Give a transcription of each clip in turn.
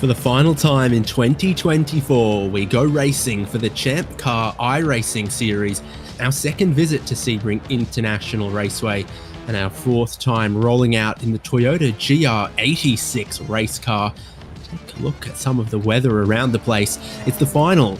For the final time in 2024, we go racing for the ChampCar iRacing Series, our second visit to Sebring International Raceway, and our fourth time rolling out in the Toyota GR86 race car. Take a look at some of the weather around the place. It's the final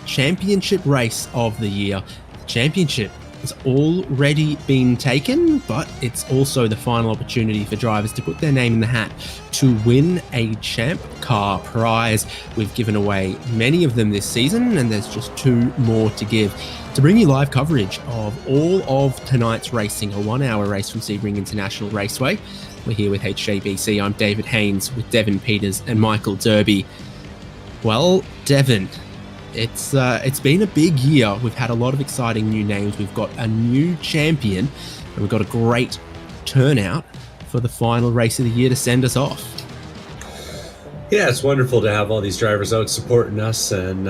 championship race of the year. The championship has already been taken, but it's also the final opportunity for drivers to put their name in the hat to win a ChampCar prize. We've given away many of them this season, and there's just two more to give. To bring you live coverage of all of tonight's racing, a 1-hour race from Sebring International Raceway, we're here with HJBC. I'm David Haynes with Devin Peters and Michael Derby. Well, Devin, it's been a big year. We've had a lot of exciting new names. We've got a new champion, and we've got a great turnout for the final race of the year to send us off. Yeah, it's wonderful to have all these drivers out supporting us, and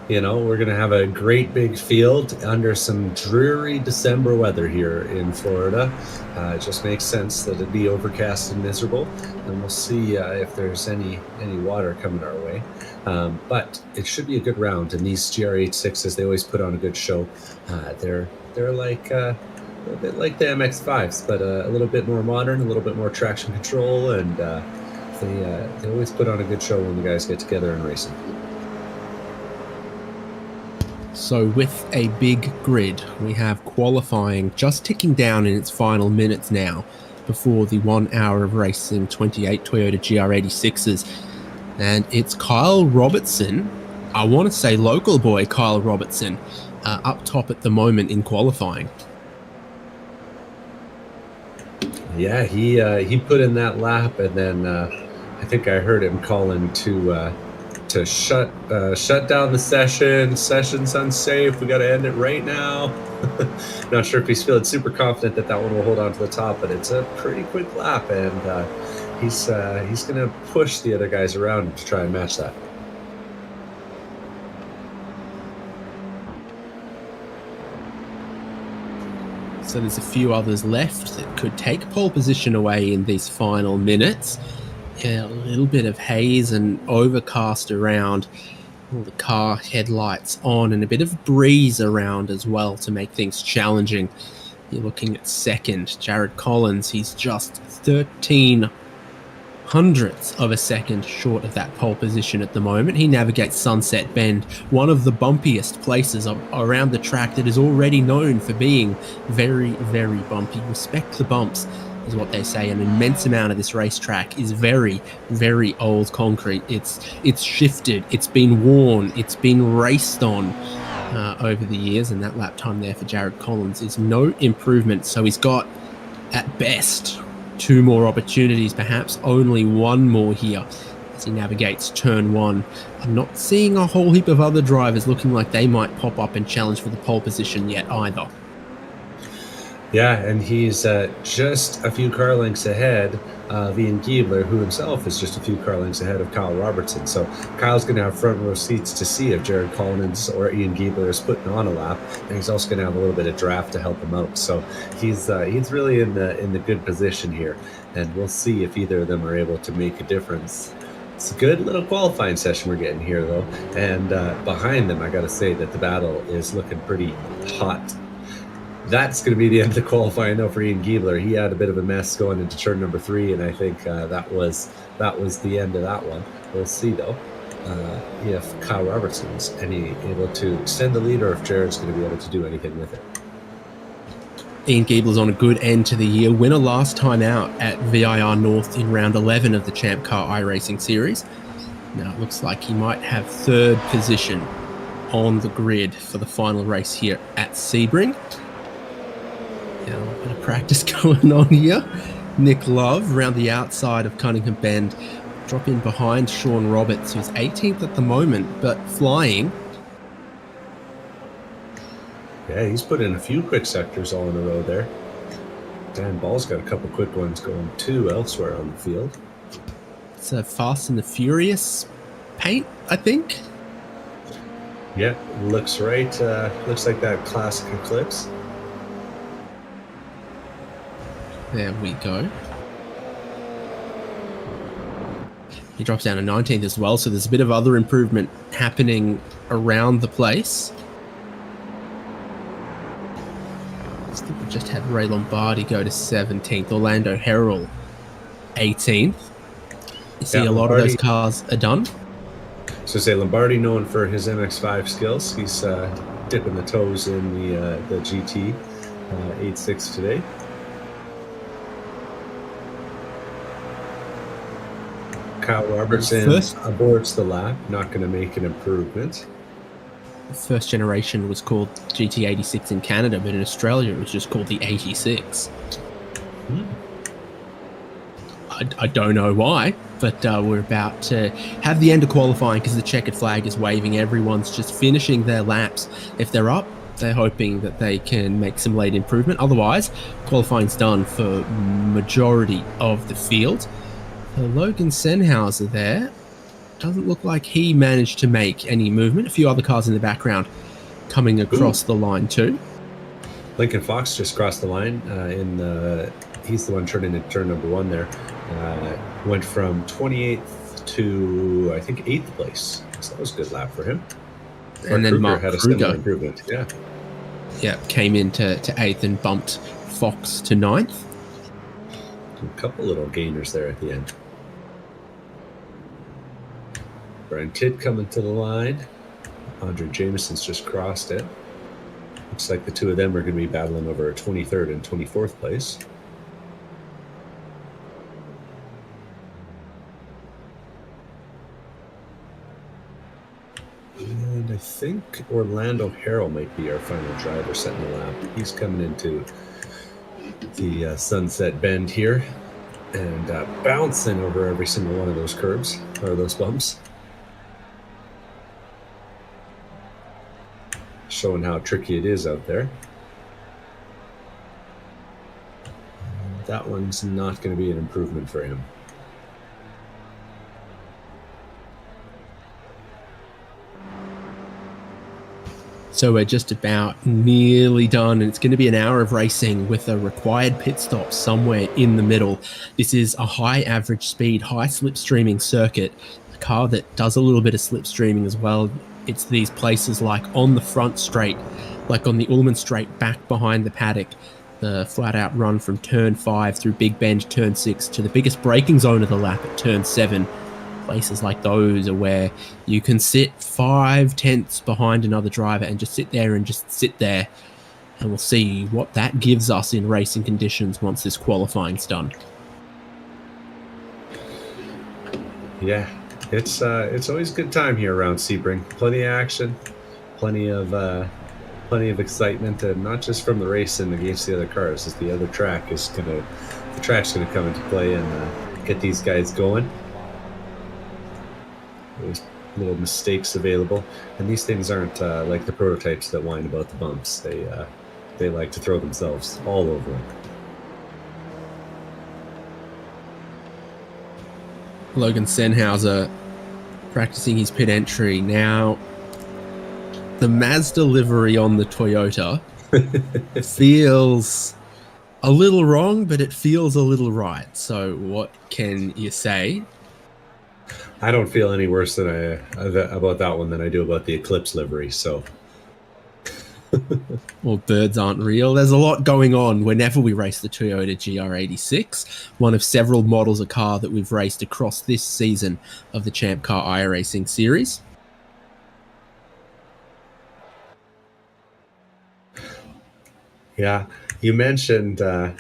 we're going to have a great big field under some dreary December weather here in Florida. It just makes sense that it'd be overcast and miserable, and we'll see if there's any water coming our way. But it should be a good round, and these GR86s, they always put on a good show. They're like a little bit like the MX-5s, but a little bit more modern, a little bit more traction control, and they always put on a good show when the guys get together and racing. So with a big grid, we have qualifying just ticking down in its final minutes now before the 1 hour of racing, 28 Toyota GR86s. And it's Kyle Robertson, I want to say local boy Kyle Robertson, up top at the moment in qualifying. Yeah, he put in that lap, and then I think I heard him calling to shut down the session. Session's unsafe. We got to end it right now. Not sure if he's feeling super confident that one will hold on to the top, but it's a pretty quick lap, and he's going to push the other guys around to try and match that. So there's a few others left that could take pole position away in these final minutes. Yeah, a little bit of haze and overcast around, all the car headlights on, and a bit of breeze around as well to make things challenging. You're looking at second, Jared Collins. He's just 13 hundredths of a second short of that pole position at the moment. He navigates Sunset Bend, one of the bumpiest places around the track that is already known for being very, very bumpy. Respect the bumps is what they say. An immense amount of this racetrack is very, very old concrete. It's shifted, it's been worn, it's been raced on over the years, and that lap time there for Jared Collins is no improvement. So he's got, at best, two more opportunities, perhaps only one more here as he navigates turn one. I'm not seeing a whole heap of other drivers looking like they might pop up and challenge for the pole position yet either. Yeah, and he's just a few car lengths ahead of Ian Giebler, who himself is just a few car lengths ahead of Kyle Robertson. So Kyle's going to have front row seats to see if Jared Collins or Ian Giebler is putting on a lap, and he's also going to have a little bit of draft to help him out. So he's really in the good position here, and we'll see if either of them are able to make a difference. It's a good little qualifying session we're getting here, though, and behind them, I got to say that the battle is looking pretty hot. That's going to be the end of the qualifying, though, for Ian Giebler. He had a bit of a mess going into turn number 3, and I think that was the end of that one. We'll see, though, if Kyle Robertson's able to extend the lead, or if Jared's going to be able to do anything with it. Ian Giebler's on a good end to the year. Winner last time out at VIR North in round 11 of the ChampCar iRacing Series. Now it looks like he might have third position on the grid for the final race here at Sebring. Yeah, a little bit of practice going on here. Nick Love around the outside of Cunningham Bend. Drop in behind Sean Roberts, who's 18th at the moment, but flying. Yeah, he's put in a few quick sectors all in a row there. Dan Ball's got a couple quick ones going too elsewhere on the field. It's a Fast and the Furious paint, I think. Yeah, looks right. Looks like that classic Eclipse. There we go. He drops down to 19th as well, so there's a bit of other improvement happening around the place. I think we just had Ray Lombardi go to 17th, Orlando Herald 18th. You see, a lot of those cars are done. So say Lombardi, known for his MX-5 skills, he's dipping the toes in the GT 8.6 today. Kyle Robertson aborts the lap, not going to make an improvement. The first generation was called GT86 in Canada, but in Australia it was just called the 86. I don't know why, but we're about to have the end of qualifying because the checkered flag is waving. Everyone's just finishing their laps. If they're up, they're hoping that they can make some late improvement. Otherwise, qualifying's done for majority of the field. Logan Senhauser there. Doesn't look like he managed to make any movement. A few other cars in the background coming across the line too. Lincoln Fox just crossed the line. He's the one turning into turn number 1 there. Went from 28th to, I think, 8th place. So that was a good lap for him. And then Mark had a similar improvement. Yeah, came into 8th and bumped Fox to 9th. A couple little gainers there at the end. Brian Tidd coming to the line. Andre Jameson's just crossed it. Looks like the two of them are going to be battling over 23rd and 24th place. And I think Orlando Harrell might be our final driver setting the lap. He's coming into the Sunset Bend here and bouncing over every single one of those curbs or those bumps. Showing how tricky it is out there. That one's not going to be an improvement for him. So we're just about nearly done, and it's going to be an hour of racing with a required pit stop somewhere in the middle. This is a high average speed, high slipstreaming circuit, a car that does a little bit of slipstreaming as well. It's these places like on the front straight, like on the Ullman straight back behind the paddock, the flat out run from turn 5 through Big Bend turn 6 to the biggest braking zone of the lap at turn 7. Places like those are where you can sit 5 tenths behind another driver and just sit there. And we'll see what that gives us in racing conditions once this qualifying's done. Yeah, it's always a good time here around Sebring. Plenty of action, plenty of excitement, and not just from the racing against the other cars. As the track's gonna come into play and get these guys going. There's little mistakes available, and these things aren't like the prototypes that whine about the bumps. They like to throw themselves all over them. Logan Senhauser practicing his pit entry. Now, the Mazda livery on the Toyota feels a little wrong, but it feels a little right. So what can you say? I don't feel any worse about that one than I do about the Eclipse livery. So, well, birds aren't real. There's a lot going on whenever we race the Toyota GR86, one of several models of car that we've raced across this season of the ChampCar iRacing series. Yeah, you mentioned it.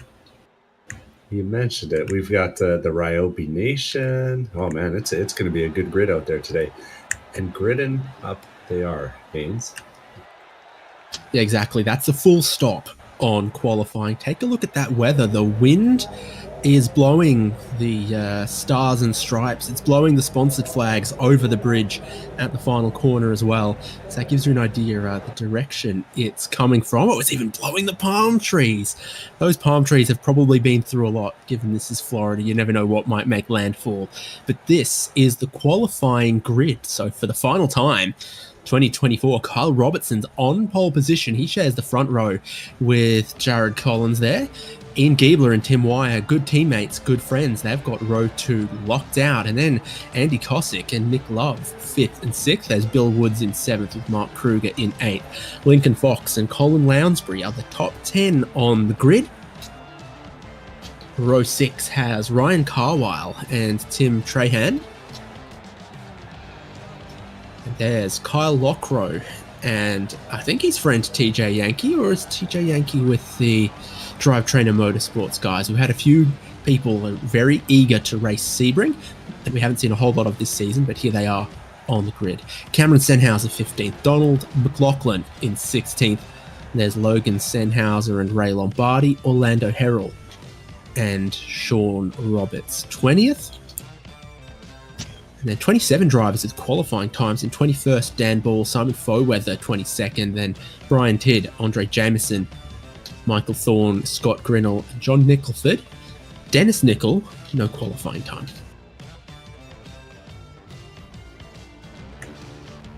We've got the Ryobi Nation. Oh man, it's going to be a good grid out there today. And gridding up they are, Haynes. Yeah, exactly. That's a full stop on qualifying. Take a look at that weather. The wind is blowing the stars and stripes. It's blowing the sponsored flags over the bridge at the final corner as well. So that gives you an idea the direction it's coming from. Oh, it's even blowing the palm trees. Those palm trees have probably been through a lot, given this is Florida. You never know what might make landfall. But this is the qualifying grid. So for the final time, 2024, Kyle Robertson's on pole position. He shares the front row with Jared Collins there. Ian Giebler and Tim Wire, good teammates, good friends. They've got row 2 locked out. And then Andy Kosick and Nick Love, 5th and 6th. There's Bill Woods in 7th with Mark Kruger in 8th. Lincoln Fox and Colin Lounsbury are the top 10 on the grid. Row 6 has Ryan Carwile and Tim Trahan. And there's Kyle Lockrow and I think his friend TJ Yankee, or is TJ Yankee with the Drive Trainer Motorsports guys? We've had a few people very eager to race Sebring that we haven't seen a whole lot of this season, but here they are on the grid. Cameron Senhauser 15th, Donald McLaughlin in 16th. There's Logan Senhauser and Ray Lombardi, Orlando Herald and Sean Roberts 20th. And then 27 drivers with qualifying times. In 21st, Dan Ball, Simon Foweather, 22nd. Then Brian Tidd, Andre Jameson, Michael Thorne, Scott Grinnell, John Nicholford. Dennis Nickel, no qualifying time.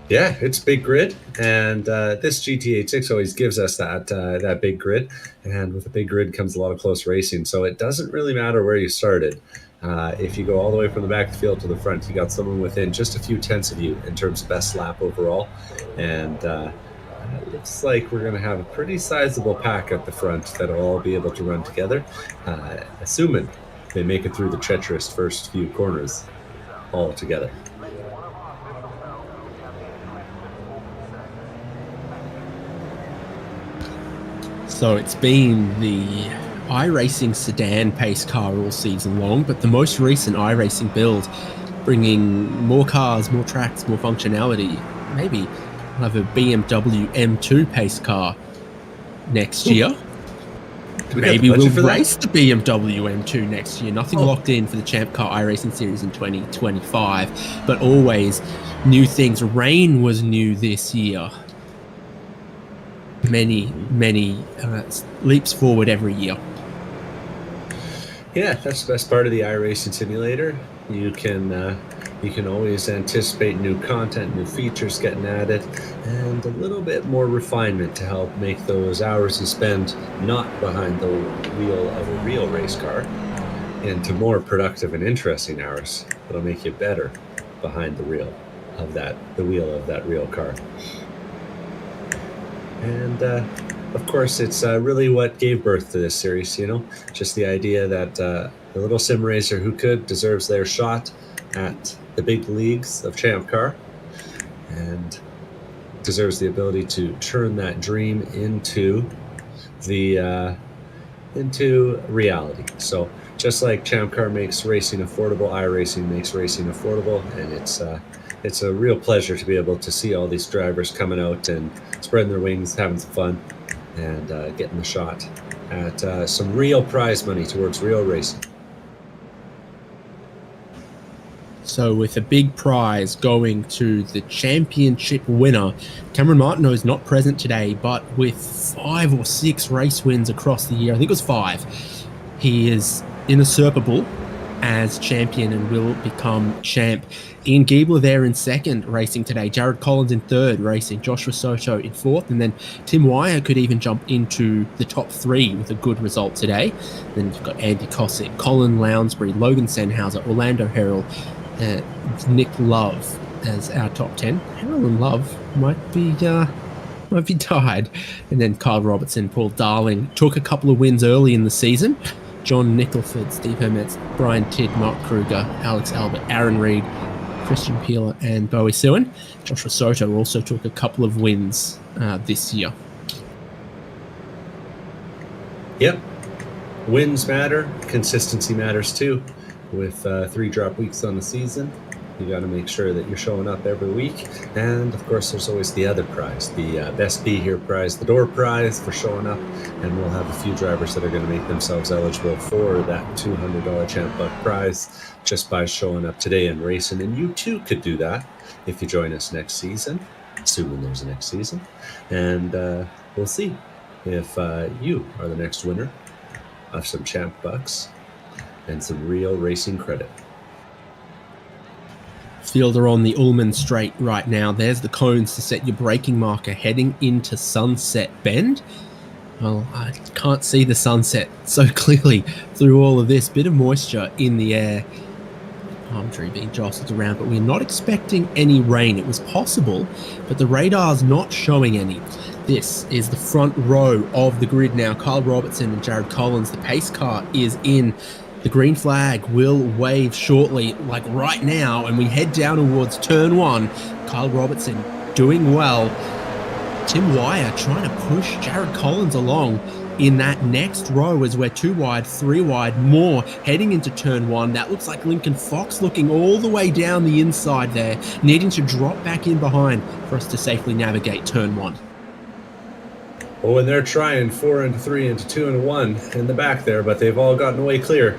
Yeah, it's big grid, and this GT86 always gives us that big grid, and with a big grid comes a lot of close racing, so it doesn't really matter where you started. If you go all the way from the back of the field to the front, you got someone within just a few tenths of you in terms of best lap overall, and it looks like we're going to have a pretty sizable pack at the front that'll all be able to run together, assuming they make it through the treacherous first few corners all together. So it's been the iRacing sedan pace car all season long, but the most recent iRacing build bringing more cars, more tracks, more functionality. Maybe we'll have a BMW M2 pace car next year. Maybe we'll race the BMW M2 next year. Nothing locked in for the ChampCar iRacing Series in 2025, but always new things. Rain was new this year. Many leaps forward every year. Yeah, that's the best part of the iRacing simulator. You can always anticipate new content, new features getting added, and a little bit more refinement to help make those hours you spend not behind the wheel of a real race car into more productive and interesting hours that'll make you better behind the wheel of that real car. And of course, it's really what gave birth to this series, just the idea that the little sim racer who could deserves their shot at the big leagues of ChampCar and deserves the ability to turn that dream into reality. So just like ChampCar makes racing affordable, iRacing makes racing affordable, and it's a real pleasure to be able to see all these drivers coming out and spreading their wings, having some fun, and getting the shot at some real prize money towards real racing. So with a big prize going to the championship winner, Cameron Martineau is not present today, but with 5 or 6 race wins across the year, I think it was 5, he is in the Super Bowl as champion and will become champ. Ian Giebler there in 2nd, racing today. Jared Collins in 3rd, racing. Joshua Soto in 4th. And then Tim Wire could even jump into the top 3 with a good result today. Then you've got Andy Kosick, Colin Lounsbury, Logan Senhauser, Orlando Herald, Nick Love as our top 10. Herald and Love might be tied. And then Kyle Robertson, Paul Darling took a couple of wins early in the season. John Nicholford, Steve Hermetz, Brian Tidd, Mark Kruger, Alex Albert, Aaron Reed, Christian Peeler, and Bowie Sewan. Joshua Soto also took a couple of wins this year. Yep. Wins matter. Consistency matters too. With 3 drop weeks on the season, you got to make sure that you're showing up every week. And of course, there's always the other prize, the Best Be Here prize, the door prize for showing up. And we'll have a few drivers that are going to make themselves eligible for that $200 Champ Buck prize just by showing up today and racing. And you too could do that if you join us next season, assuming there's a next season. And we'll see if you are the next winner of some Champ Bucks and some real racing credit. fielder on the Ullman Straight right now. There's the cones to set your braking marker heading into Sunset Bend. Well, I can't see the sunset so clearly through all of this. Bit of moisture in the air. Palm tree being jostled around, but we're not expecting any rain. It was possible, but the radar's not showing any. This is the front row of the grid now. Kyle Robertson and Jared Collins. The pace car is in. The green flag will wave shortly, like right now, and we head down towards turn 1. Kyle Robertson doing well. Tim Wire trying to push Jared Collins along in that next row as we're 2 wide, 3 wide, more heading into turn 1. That looks like Lincoln Fox looking all the way down the inside there, needing to drop back in behind for us to safely navigate turn 1. Oh, and they're trying 4 into 3 into 2 and 1 in the back there, but they've all gotten away clear.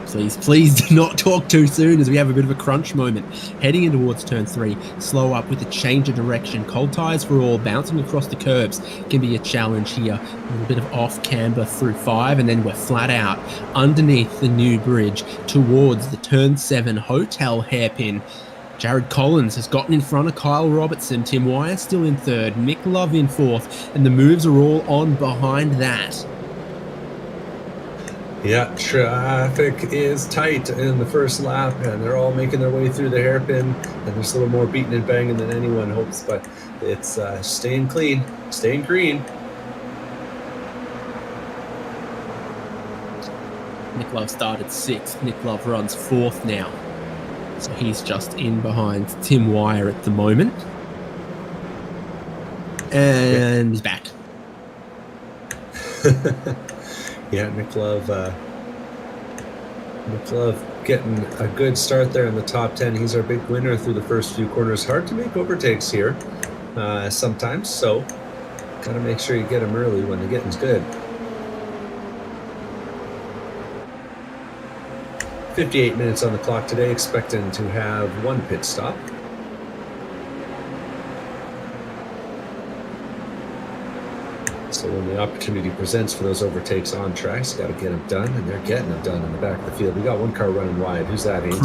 Please do not talk too soon as we have a bit of a crunch moment. Heading in towards turn 3, slow up with a change of direction. Cold tyres for all, bouncing across the curbs can be a challenge here. A little bit of off camber through 5, and then we're flat out underneath the new bridge towards the turn 7 hotel hairpin. Jared Collins has gotten in front of Kyle Robertson. Tim Wire still in 3rd, Nick Love in 4th, and the moves are all on behind that. Yeah, traffic is tight in the first lap, and they're all making their way through the hairpin, and there's a little more beating and banging than anyone hopes, but it's staying clean, staying green. Nick Love started 6th. Nick Love runs 4th now. So he's just in behind Tim Wire at the moment. And he's back. Yeah, Nick Love getting a good start there in the top 10. He's our big winner through the first few corners. Hard to make overtakes here sometimes, so got to make sure you get him early when the getting's good. 58 minutes on the clock today, expecting to have 1 pit stop. So when the opportunity presents for those overtakes on tracks, got to get them done, and they're getting them done in the back of the field. We got 1 car running wide. Who's that, Haynes?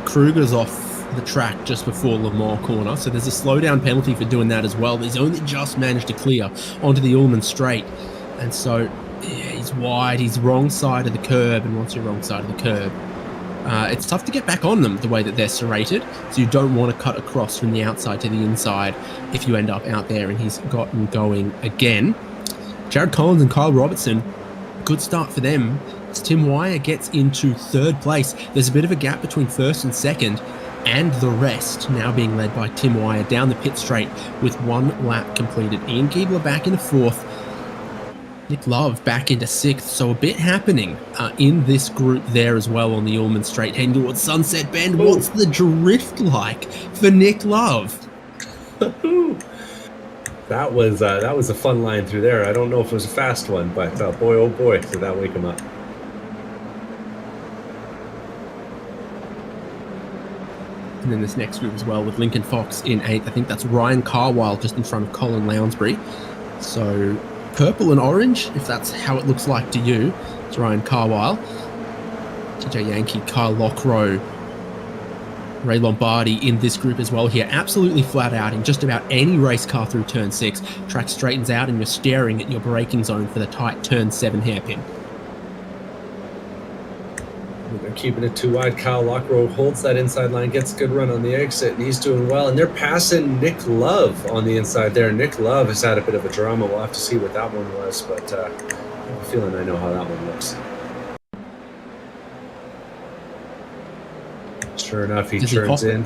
Kruger's off the track just before Lamar corner, so there's a slowdown penalty for doing that as well. He's only just managed to clear onto the Ullman Straight, and so he's wide. He's wrong side of the curb, and once you're wrong side of the curb, it's tough to get back on them the way that they're serrated, so you don't want to cut across from the outside to the inside if you end up out there, and he's gotten going again. Jared Collins and Kyle Robertson, good start for them. As Tim Wire gets into 3rd place, there's a bit of a gap between 1st and 2nd, and the rest now being led by Tim Wire down the pit straight with 1 lap completed. Ian Giebler back into 4th. Nick Love back into 6th, so a bit happening in this group there as well on the Ullman Straight, heading towards Sunset Bend. Ooh. What's the drift like for Nick Love? That was a fun line through there. I don't know if it was a fast one, but boy, oh boy, did that wake him up. And then this next group as well with Lincoln Fox in 8th. I think that's Ryan Carwile just in front of Colin Lounsbury. So purple and orange, if that's how it looks like to you. It's Ryan Carwile. TJ Yankee, Kyle Lockrow, Ray Lombardi in this group as well here. Absolutely flat out in just about any race car through turn 6. Track straightens out and you're staring at your braking zone for the tight turn 7 hairpin. They're keeping it 2 wide. Kyle Lockrow holds that inside line, gets a good run on the exit, and he's doing well. And they're passing Nick Love on the inside there. Nick Love has had a bit of a drama. We'll have to see what that one was, but I have a feeling I know how that one looks. Sure enough, he turns in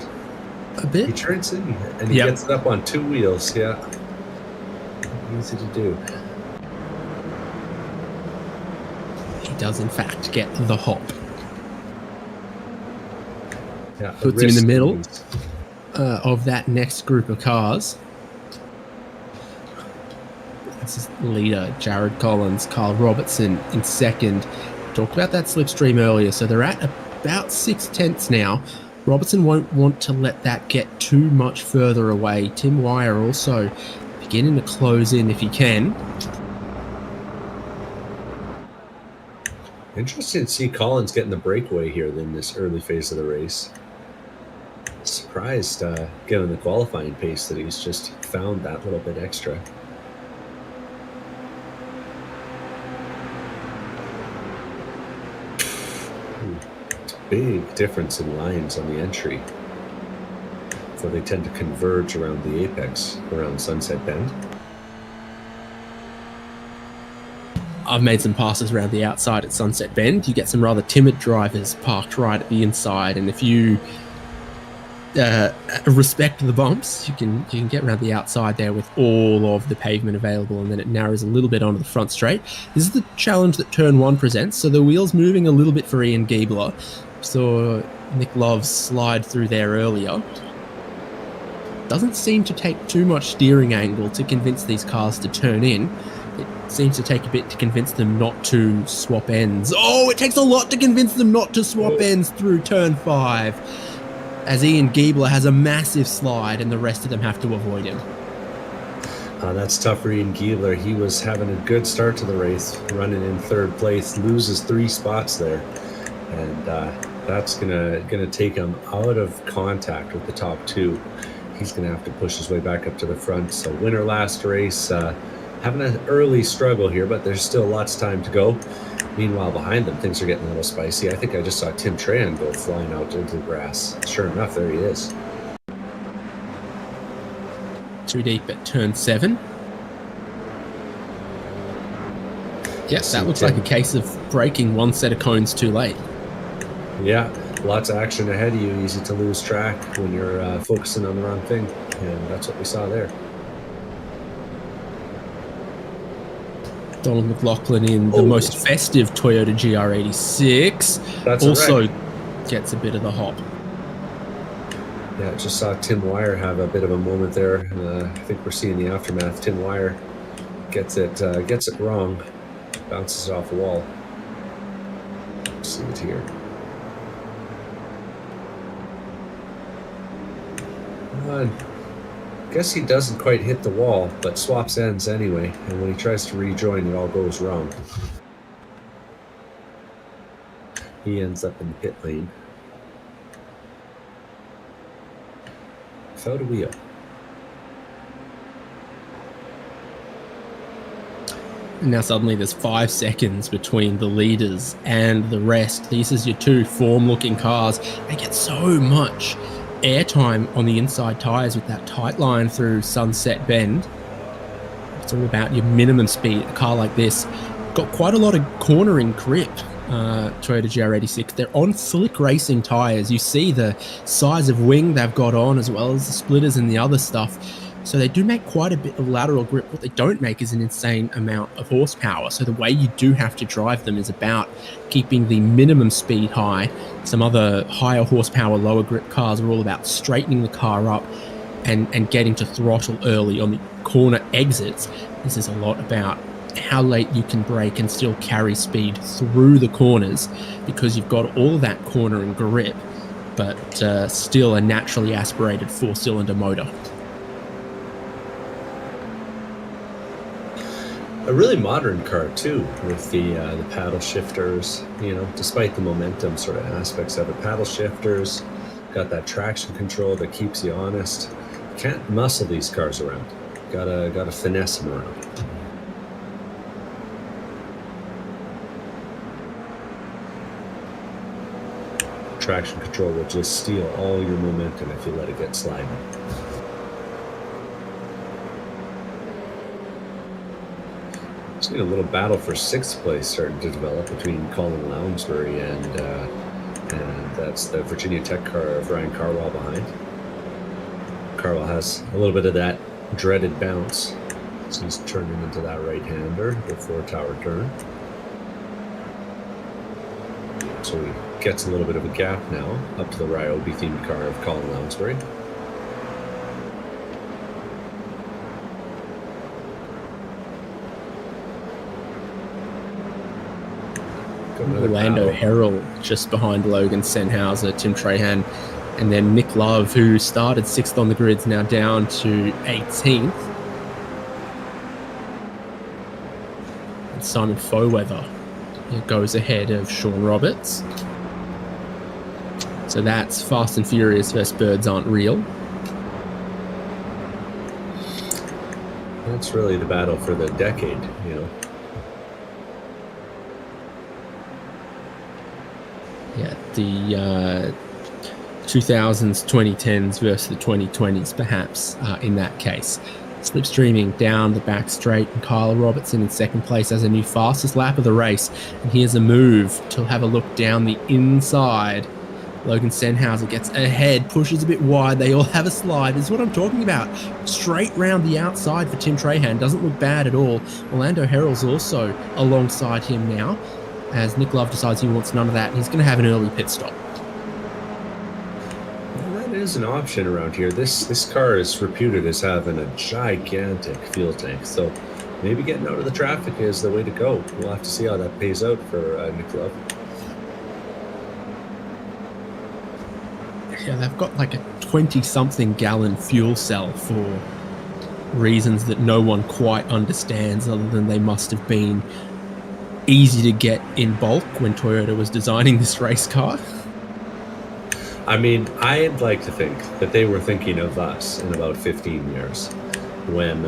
a bit. He turns in and he gets it up on 2 wheels. Yeah, easy to do. He does in fact get the hop. Yeah, puts him in the middle of that next group of cars. This is leader Jared Collins, Kyle Robertson in 2nd. Talked about that slipstream earlier, so they're at about 6/10 now. Robertson won't want to let that get too much further away. Tim Wire also beginning to close in if he can. Interesting to see Collins getting the breakaway here in this early phase of the race. Surprised, given the qualifying pace, that he's just found that little bit extra. Big difference in lines on the entry. So they tend to converge around the apex, around Sunset Bend. I've made some passes around the outside at Sunset Bend. You get some rather timid drivers parked right at the inside, and if you respect the bumps, you can get around the outside there with all of the pavement available, and then it narrows a little bit onto the front straight. This is the challenge that turn 1 presents. So the wheel's moving a little bit for Ian Giebler. Saw Nick Love slide through there earlier. Doesn't seem to take too much steering angle to convince these cars to turn in. It seems to take a bit to convince them not to swap ends. Oh, it takes a lot to convince them not to swap ends through turn 5, as Ian Giebler has a massive slide and the rest of them have to avoid him. That's tough for Ian Giebler. He was having a good start to the race, running in 3rd place, loses 3 spots there, and that's gonna take him out of contact with the top 2. He's gonna have to push his way back up to the front. So winner last race, having an early struggle here, but there's still lots of time to go. Meanwhile, behind them, things are getting a little spicy. I think I just saw Tim Tran go flying out into the grass. Sure enough, there he is. Too deep at turn 7. Yes, that looks like a case of breaking 1 set of cones too late. Yeah, lots of action ahead of you. Easy to lose track when you're focusing on the wrong thing, and that's what we saw there. Donald McLaughlin in the most festive Toyota GR86 also gets a bit of the hop. Yeah, just saw Tim Wire have a bit of a moment there. I think we're seeing the aftermath. Tim Wire gets it wrong, bounces it off the wall. Let's see it here. Guess he doesn't quite hit the wall, but swaps ends anyway, and when he tries to rejoin, it all goes wrong. He ends up in the pit lane without a wheel. And now suddenly there's 5 seconds between the leaders and the rest. These are your 2 form-looking cars. They get so much airtime on the inside tyres with that tight line through Sunset Bend. It's all about your minimum speed. A car like this got quite a lot of cornering grip. Toyota GR86, they're on slick racing tyres. You see the size of wing they've got on, as well as the splitters and the other stuff. So they do make quite a bit of lateral grip. What they don't make is an insane amount of horsepower. So the way you do have to drive them is about keeping the minimum speed high. Some other higher horsepower, lower grip cars are all about straightening the car up and getting to throttle early on the corner exits. This is a lot about how late you can brake and still carry speed through the corners, because you've got all that cornering grip, but still a naturally aspirated 4-cylinder motor. A really modern car too, with the paddle shifters, despite the momentum sort of aspects of it. Paddle shifters, got that traction control that keeps you honest. Can't muscle these cars around. Gotta finesse them around. Traction control will just steal all your momentum if you let it get sliding. Seeing a little battle for 6th place starting to develop between Colin Lounsbury and that's the Virginia Tech car of Ryan Carwell behind. Carwell has a little bit of that dreaded bounce, so he's turning into that right-hander before tower turn. So he gets a little bit of a gap now up to the Ryobi themed car of Colin Lounsbury. Orlando Herald just behind Logan Sennhauser, Tim Trahan, and then Nick Love, who started 6th on the grid's now down to 18th. And Simon Foweather It goes ahead of Sean Roberts. So that's Fast and Furious versus Birds Aren't Real. That's really the battle for the decade, you know. Yeah, the 2000s, 2010s versus the 2020s, perhaps, in that case. Slipstreaming down the back straight, and Kyle Robertson in second place as a new fastest lap of the race. And here's a move to have a look down the inside. Logan Senhauser gets ahead, pushes a bit wide. They all have a slide. This is what I'm talking about. Straight round the outside for Tim Trahan. Doesn't look bad at all. Orlando Herald's also alongside him now, as Nick Love decides he wants none of that. He's going to have an early pit stop. Well, that is an option around here. This car is reputed as having a gigantic fuel tank, so maybe getting out of the traffic is the way to go. We'll have to see how that pays out for Nick Love. Yeah, they've got like a 20-something gallon fuel cell for reasons that no one quite understands, other than they must have been easy to get in bulk when Toyota was designing this race car. I mean, I'd like to think that they were thinking of us in about 15 years when,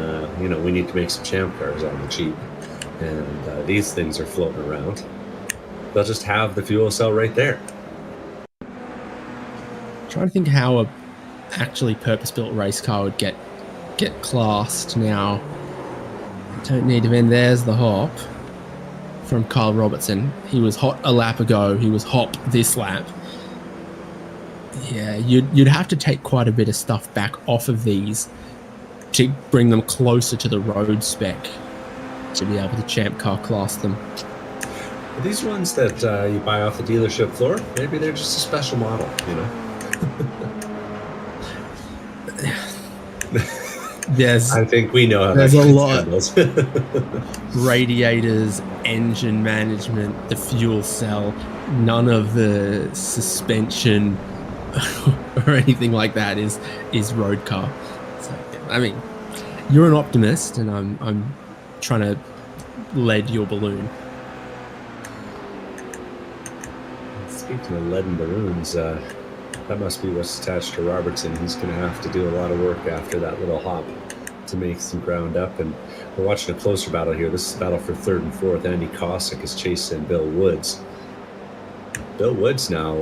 we need to make some champ cars on the cheap, and these things are floating around. They'll just have the fuel cell right there. Trying to think how a actually purpose-built race car would get classed now. Don't need to end. There's the hop from Kyle Robertson. He was hot a lap ago. He was hop this lap. Yeah, you'd have to take quite a bit of stuff back off of these to bring them closer to the road spec to be able to champ car class them. Are these ones that you buy off the dealership floor? Maybe they're just a special model, you know? I think we know how there's that a lot. handles. Radiators, engine management, the fuel cell, none of the suspension or anything like that is road car. So, I mean, you're an optimist, and I'm trying to lead your balloon. Speaking of lead and balloons, that must be what's attached to Robertson. He's going to have to do a lot of work after that little hop to make some ground up. And we're watching a closer battle here. This is a battle for third and fourth. Andy Cossack is chasing Bill Woods. Bill Woods now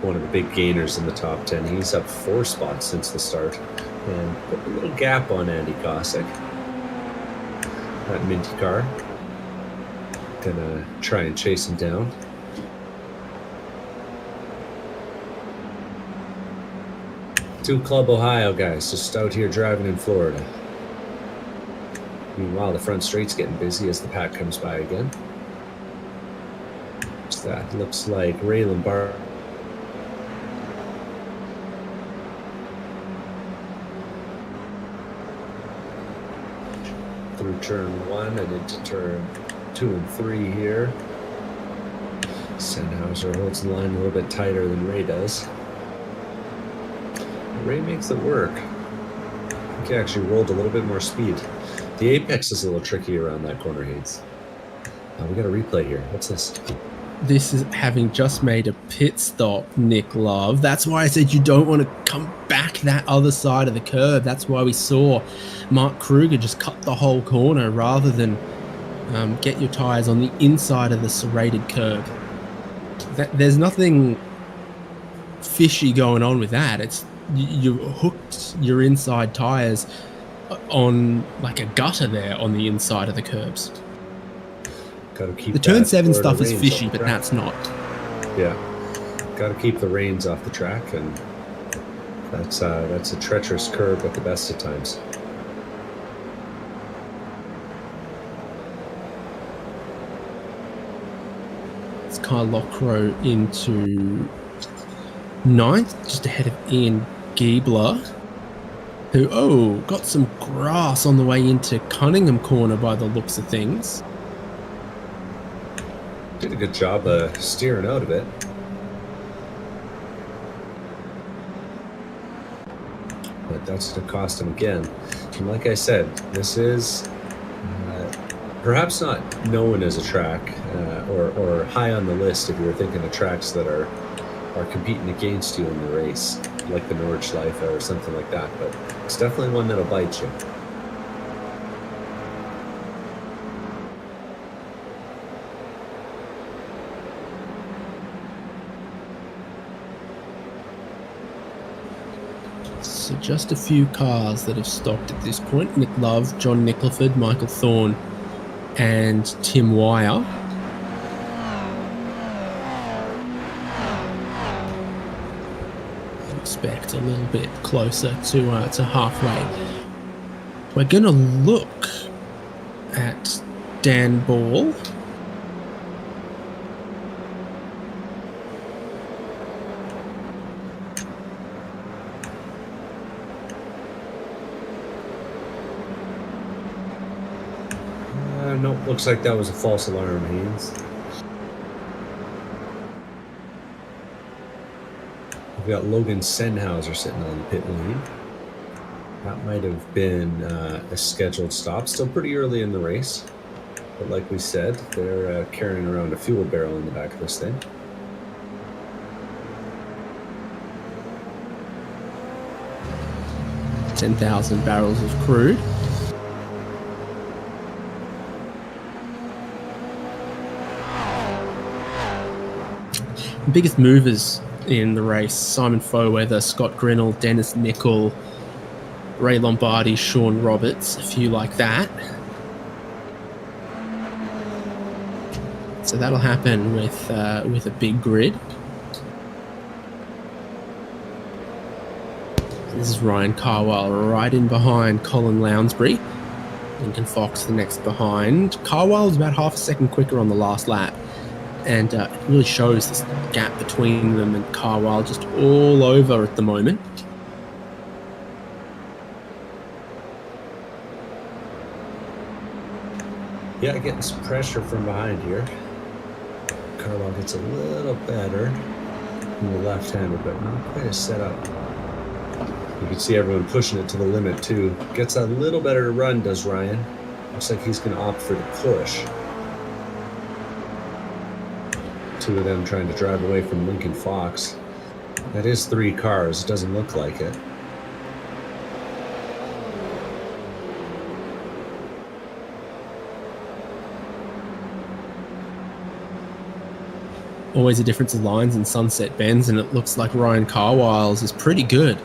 one of the big gainers in the top 10. He's up 4 spots since the start. And put a little gap on Andy Cossack. That minty car. Gonna try and chase him down. Two Club Ohio guys just out here driving in Florida. Meanwhile, the front straight's getting busy as the pack comes by again. So that looks like Ray Lombard. Through turn 1 and into turn 2 and 3 here. Senhauser holds the line a little bit tighter than Ray does. Ray makes it work. He actually rolled a little bit more speed. The apex is a little tricky around that corner, Hayes. We got a replay here. What's this? This is having just made a pit stop, Nick Love. That's why I said you don't want to come back that other side of the curb. That's why we saw Mark Kruger just cut the whole corner rather than get your tyres on the inside of the serrated curb. There's nothing fishy going on with that. It's you hooked your inside tyres on like a gutter there on the inside of the curbs. Got to keep the turn 7 stuff is fishy, but that's not. Yeah, got to keep the reins off the track, and that's a treacherous curb at the best of times. It's Kyle Lockrow into 9th, just ahead of Ian Giebler, who got some grass on the way into Cunningham corner by the looks of things. Did a good job steering out of it. But that's going to cost him again. And like I said, this is Perhaps not known as a track or high on the list if you were thinking of tracks that are competing against you in the race, like the Nordschleife or something like that, but it's definitely one that'll bite you. So just a few cars that have stopped at this point. Nick Love, John Nickleford, Michael Thorne, and Tim Wire. I expect a little bit closer to halfway. We're going to look at Dan Ball. Nope, looks like that was a false alarm, Haynes. We've got Logan Sennhauser sitting on the pit lane. That might have been a scheduled stop. Still pretty early in the race. But like we said, they're carrying around a fuel barrel in the back of this thing. $10,000 barrels of crude. Biggest movers in the race: Simon Foweather, Scott Grinnell, Dennis Nickel, Ray Lombardi, Sean Roberts, a few like that. So that'll happen with a big grid. This is Ryan Carwile right in behind Colin Lounsbury. Lincoln Fox the next behind. Carwile was about half a second quicker on the last lap. And it really shows this gap between them and Carwile just all over at the moment. Yeah, getting some pressure from behind here. Carwile gets a little better from the left-hander, but not quite as set up. You can see everyone pushing it to the limit too. Gets a little better run, does Ryan. Looks like he's going to opt for the push. Two of them trying to drive away from Lincoln Fox. That is 3 cars. It doesn't look like it. Always a difference of lines in Sunset Bends, and it looks like Ryan Carwile's is pretty good.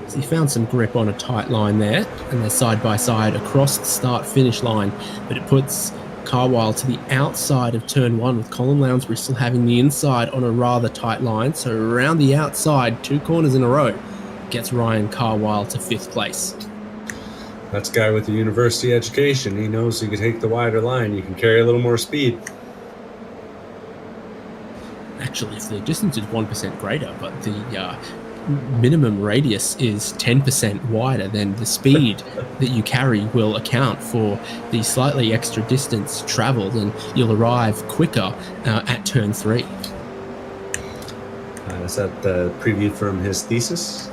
So he found some grip on a tight line there, and they're side by side across the start-finish line, but it puts Carwile to the outside of turn 1, with Colin Lounsbury still having the inside on a rather tight line. So around the outside, 2 corners in a row, gets Ryan Carwile to 5th place. That's a guy with a university education. He knows you can take the wider line. You can carry a little more speed. Actually, if the distance is 1% greater, but the minimum radius is 10% wider, then the speed that you carry will account for the slightly extra distance traveled, and you'll arrive quicker at turn 3. Is that the preview from his thesis?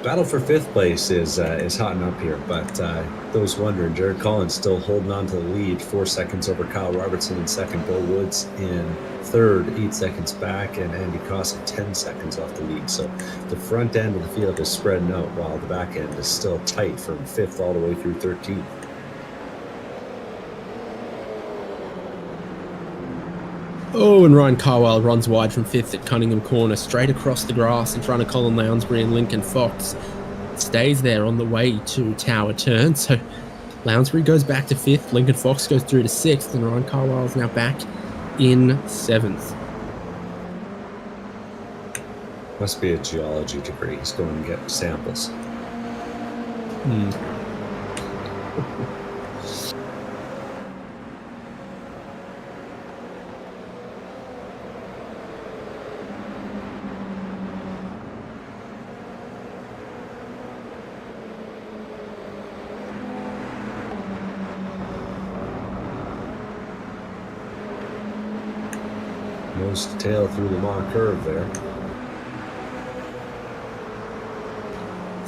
Battle for 5th place is hotting up here, but those wondering, Jared Collins still holding on to the lead, 4 seconds over Kyle Robertson in 2nd, Bill Woods in 3rd, 8 seconds back, and Andy Cossack 10 seconds off the lead. So the front end of the field is spreading out, while the back end is still tight from 5th all the way through 13th. Oh, and Ryan Carwile runs wide from 5th at Cunningham Corner, straight across the grass in front of Colin Lounsbury and Lincoln Fox. Stays there on the way to Tower Turn. So Lounsbury goes back to 5th, Lincoln Fox goes through to 6th, and Ryan Carwile is now back in 7th. Must be a geology degree. He's going to get samples. Nose to tail through the Mont curve there.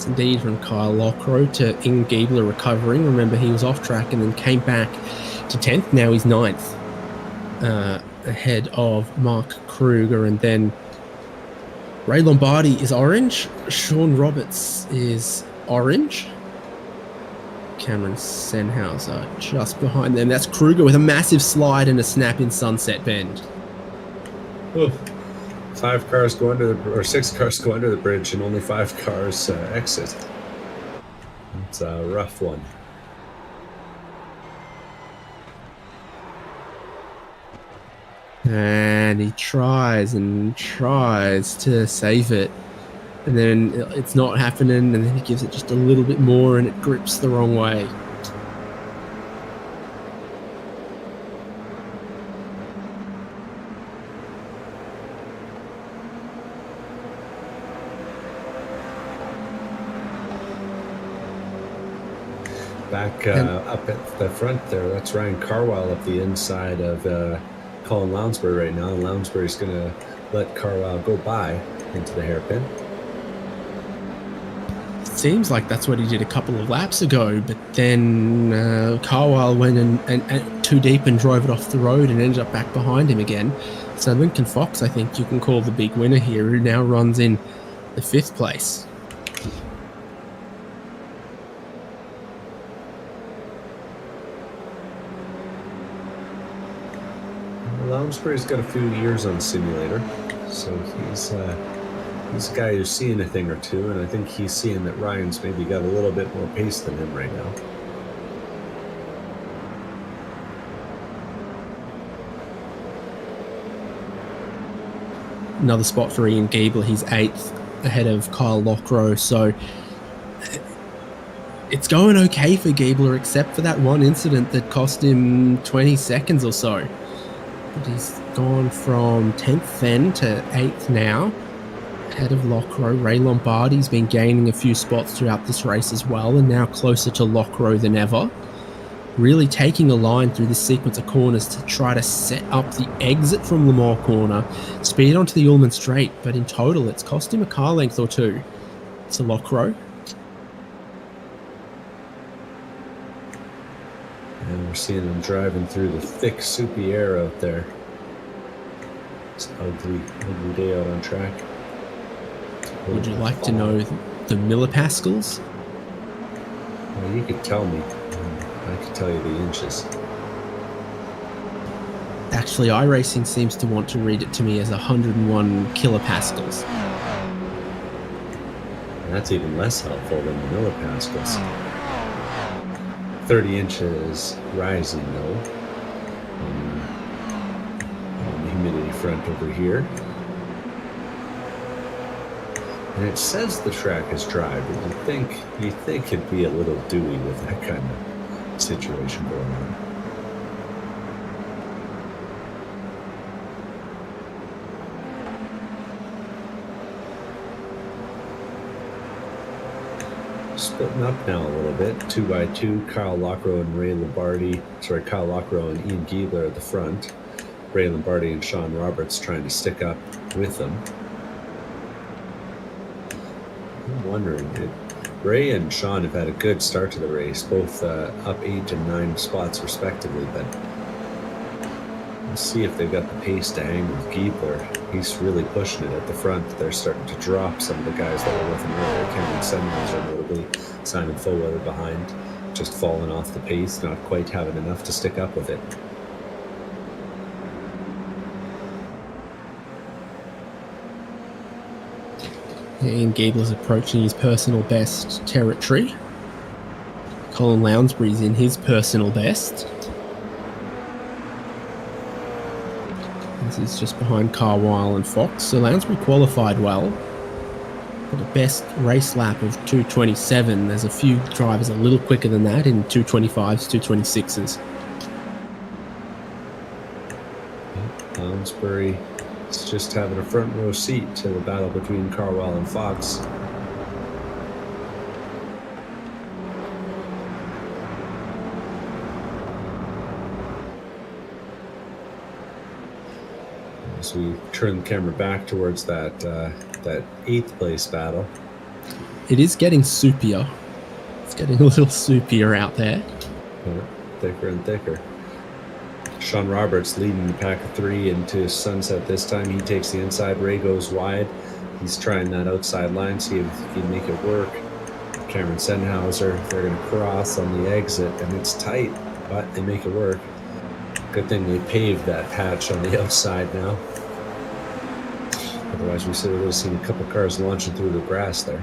Yes, indeed, from Kyle Lockrow to Ian Giebler recovering. Remember, he was off track and then came back to 10th. Now he's 9th, ahead of Mark Kruger. And then Ray Lombardi is orange. Sean Roberts is orange. Cameron Senhauser just behind them. That's Kruger with a massive slide and a snap in Sunset Bend. Ooh. 5 cars go under or 6 cars go under the bridge and only 5 cars exit. It's a rough one. And he tries and tries to save it. And then it's not happening, and then he gives it just a little bit more and it grips the wrong way. Back up at the front there, that's Ryan Carwile up the inside of Colin Lounsbury right now. And Lounsbury's going to let Carwile go by into the hairpin. Seems like that's what he did a couple of laps ago, but then Carwile went and too deep and drove it off the road and ended up back behind him again. So Lincoln Fox, I think you can call the big winner here, who now runs in the 5th place. Lounsbury's got a few years on simulator, so he's a guy who's seen a thing or two, and I think he's seeing that Ryan's maybe got a little bit more pace than him right now. Another spot for Ian Giebler. He's 8th ahead of Kyle Lockrow, so it's going okay for Giebler, except for that one incident that cost him 20 seconds or so. But he's gone from 10th then to 8th now, ahead of Lockrow. Ray Lombardi's been gaining a few spots throughout this race as well, and now closer to Lockrow than ever. Really taking a line through this sequence of corners to try to set up the exit from Lamar Corner, speed onto the Ullman Straight, but in total it's cost him a car length or two to Lockrow. And we're seeing them driving through the thick, soupy air out there. It's an ugly day out on track. Would you like to know the millipascals? Well, you could tell me. I could tell you the inches. Actually, iRacing seems to want to read it to me as 101 kilopascals. And that's even less helpful than the millipascals. 30 inches rising though on the humidity front over here. And it says the track is dry, but you think it'd be a little dewy with that kind of situation going on. Splitting up now a little bit, 2x2. Kyle Lockrow and Kyle Lockrow and Ian Giebler at the front. Ray Lombardi and Sean Roberts trying to stick up with them. I'm wondering, Ray and Sean have had a good start to the race, both up 8 and 9 spots respectively, but we'll see if they've got the pace to hang with Giebler. He's really pushing it at the front. They're starting to drop some of the guys that were with him earlier. Cameron Senhauser notably, Simon Fullweather behind, just falling off the pace, not quite having enough to stick up with it. Ian Giebler's approaching his personal best territory. Colin Lounsbury's in his personal best. This is just behind Carwile and Fox. So Lounsbury qualified well. Got a best race lap of 2:27. There's a few drivers a little quicker than that in 2:25s, 2:26s. Lounsbury is just having a front row seat to the battle between Carwile and Fox. As we turn the camera back towards that 8th place battle, It is getting soupier. It's getting a little soupier out there. Yeah, thicker and thicker. Sean Roberts leading the pack of 3 into Sunset this time. He takes the inside. Ray goes wide. He's trying that outside line, see if he can make it work. Cameron Senhauser, they're going to cross on the exit, and it's tight, but they make it work. Good thing they paved that patch on the outside now. Otherwise, we would have seen a couple cars launching through the grass there.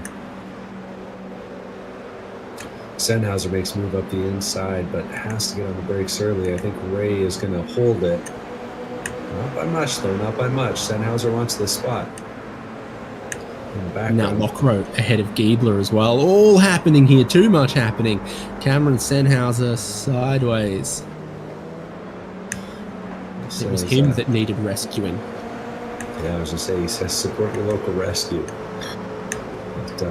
Senhauser makes move up the inside, but has to get on the brakes early. I think Ray is going to hold it. Not by much, though. Not by much. Senhauser wants this spot. In the background. Now Lockroad ahead of Giebler as well. All happening here. Too much happening. Cameron Senhauser sideways. It was him that needed rescuing. Yeah, I was going to say, he says support your local rescue. But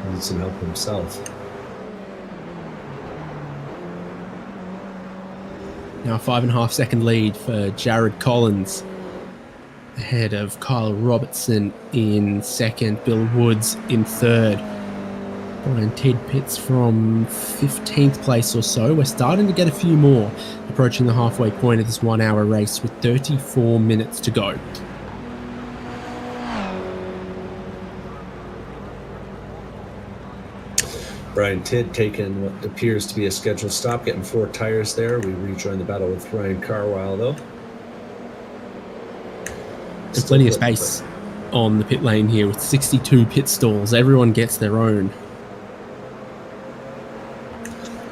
he needs some help himself. Now a 5.5 second lead for Jared Collins. Ahead of Kyle Robertson in second, Bill Woods in third. Brian Tidd pits from 15th place or so. We're starting to get a few more, approaching the halfway point of this 1 hour race with 34 minutes to go. Brian Tidd taking what appears to be a scheduled stop, getting 4 tires there. We rejoin the battle with Ryan Carwile, though. There's plenty of space on the pit lane here with 62 pit stalls. Everyone gets their own.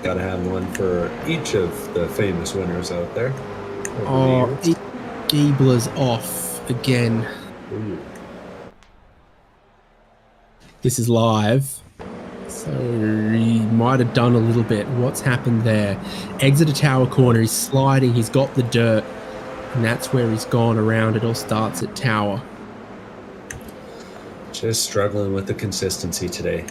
Got to have one for each of the famous winners out there. Oh, Giebler's off again. Ooh. This is live. So he might have done a little bit. What's happened there? Exeter Tower corner. He's sliding. He's got the dirt. And that's where he's gone around. It all starts at Tower. Just struggling with the consistency today.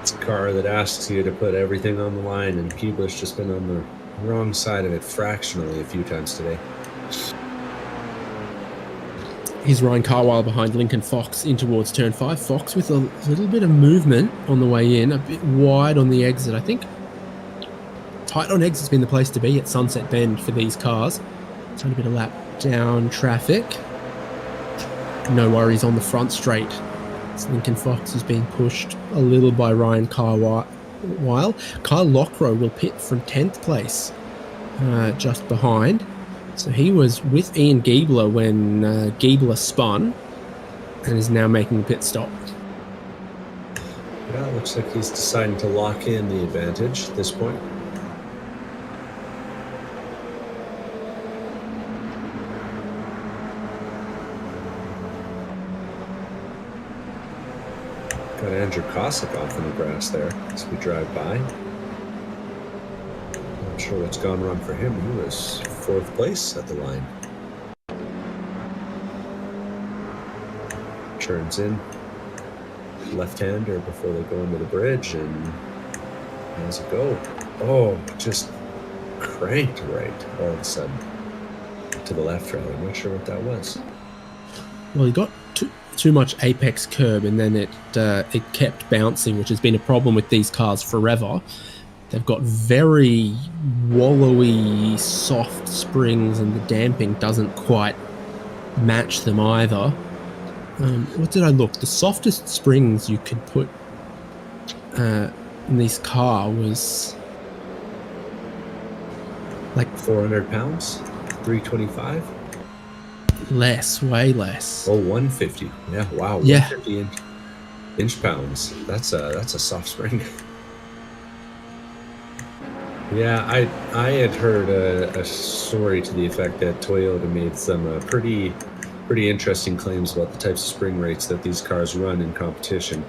It's a car that asks you to put everything on the line, and Giebler's just been on the wrong side of it fractionally a few times today. Here's Ryan Carwile behind Lincoln Fox in towards turn 5. Fox with a little bit of movement on the way in, a bit wide on the exit. I think tight on exit's been the place to be at Sunset Bend for these cars. Trying a bit of lap down traffic. No worries on the front straight. So Lincoln Fox is being pushed a little by Ryan Carwile. Kyle Lockroad will pit from 10th place, just behind. So he was with Ian Giebler when Giebler spun and is now making a pit stop. Yeah, it looks like he's deciding to lock in the advantage at this point. Got Andrew Kosick off in the grass there as we drive by. Not sure what's gone wrong for him. He was 4th place at the line. Turns in left-hander before they go into the bridge, and how's it go? Oh, just cranked right all of a sudden. To the left, rather. I'm not sure what that was. Well, he got too much apex curb, and then it kept bouncing, which has been a problem with these cars forever. They've got very wallowy, soft springs, and the damping doesn't quite match them either. What did I look? The softest springs you could put in this car was like 400 pounds, 325. Less, way less. Oh, 150. Yeah, wow. Yeah. 150 inch pounds. That's a soft spring. Yeah, I had heard a story to the effect that Toyota made some pretty interesting claims about the types of spring rates that these cars run in competition.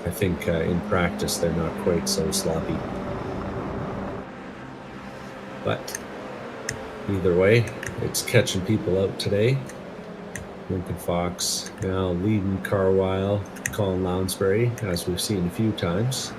I think in practice they're not quite so sloppy. But either way, it's catching people out today. Lincoln Fox now leading Carwile, Colin Lounsbury, as we've seen a few times.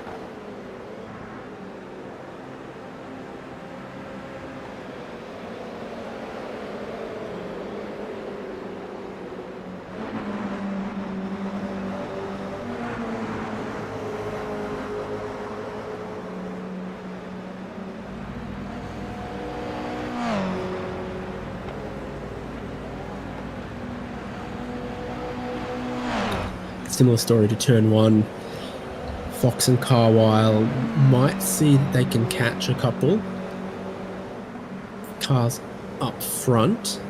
similar story to turn one. Fox and Carwile might see that they can catch a couple cars up front.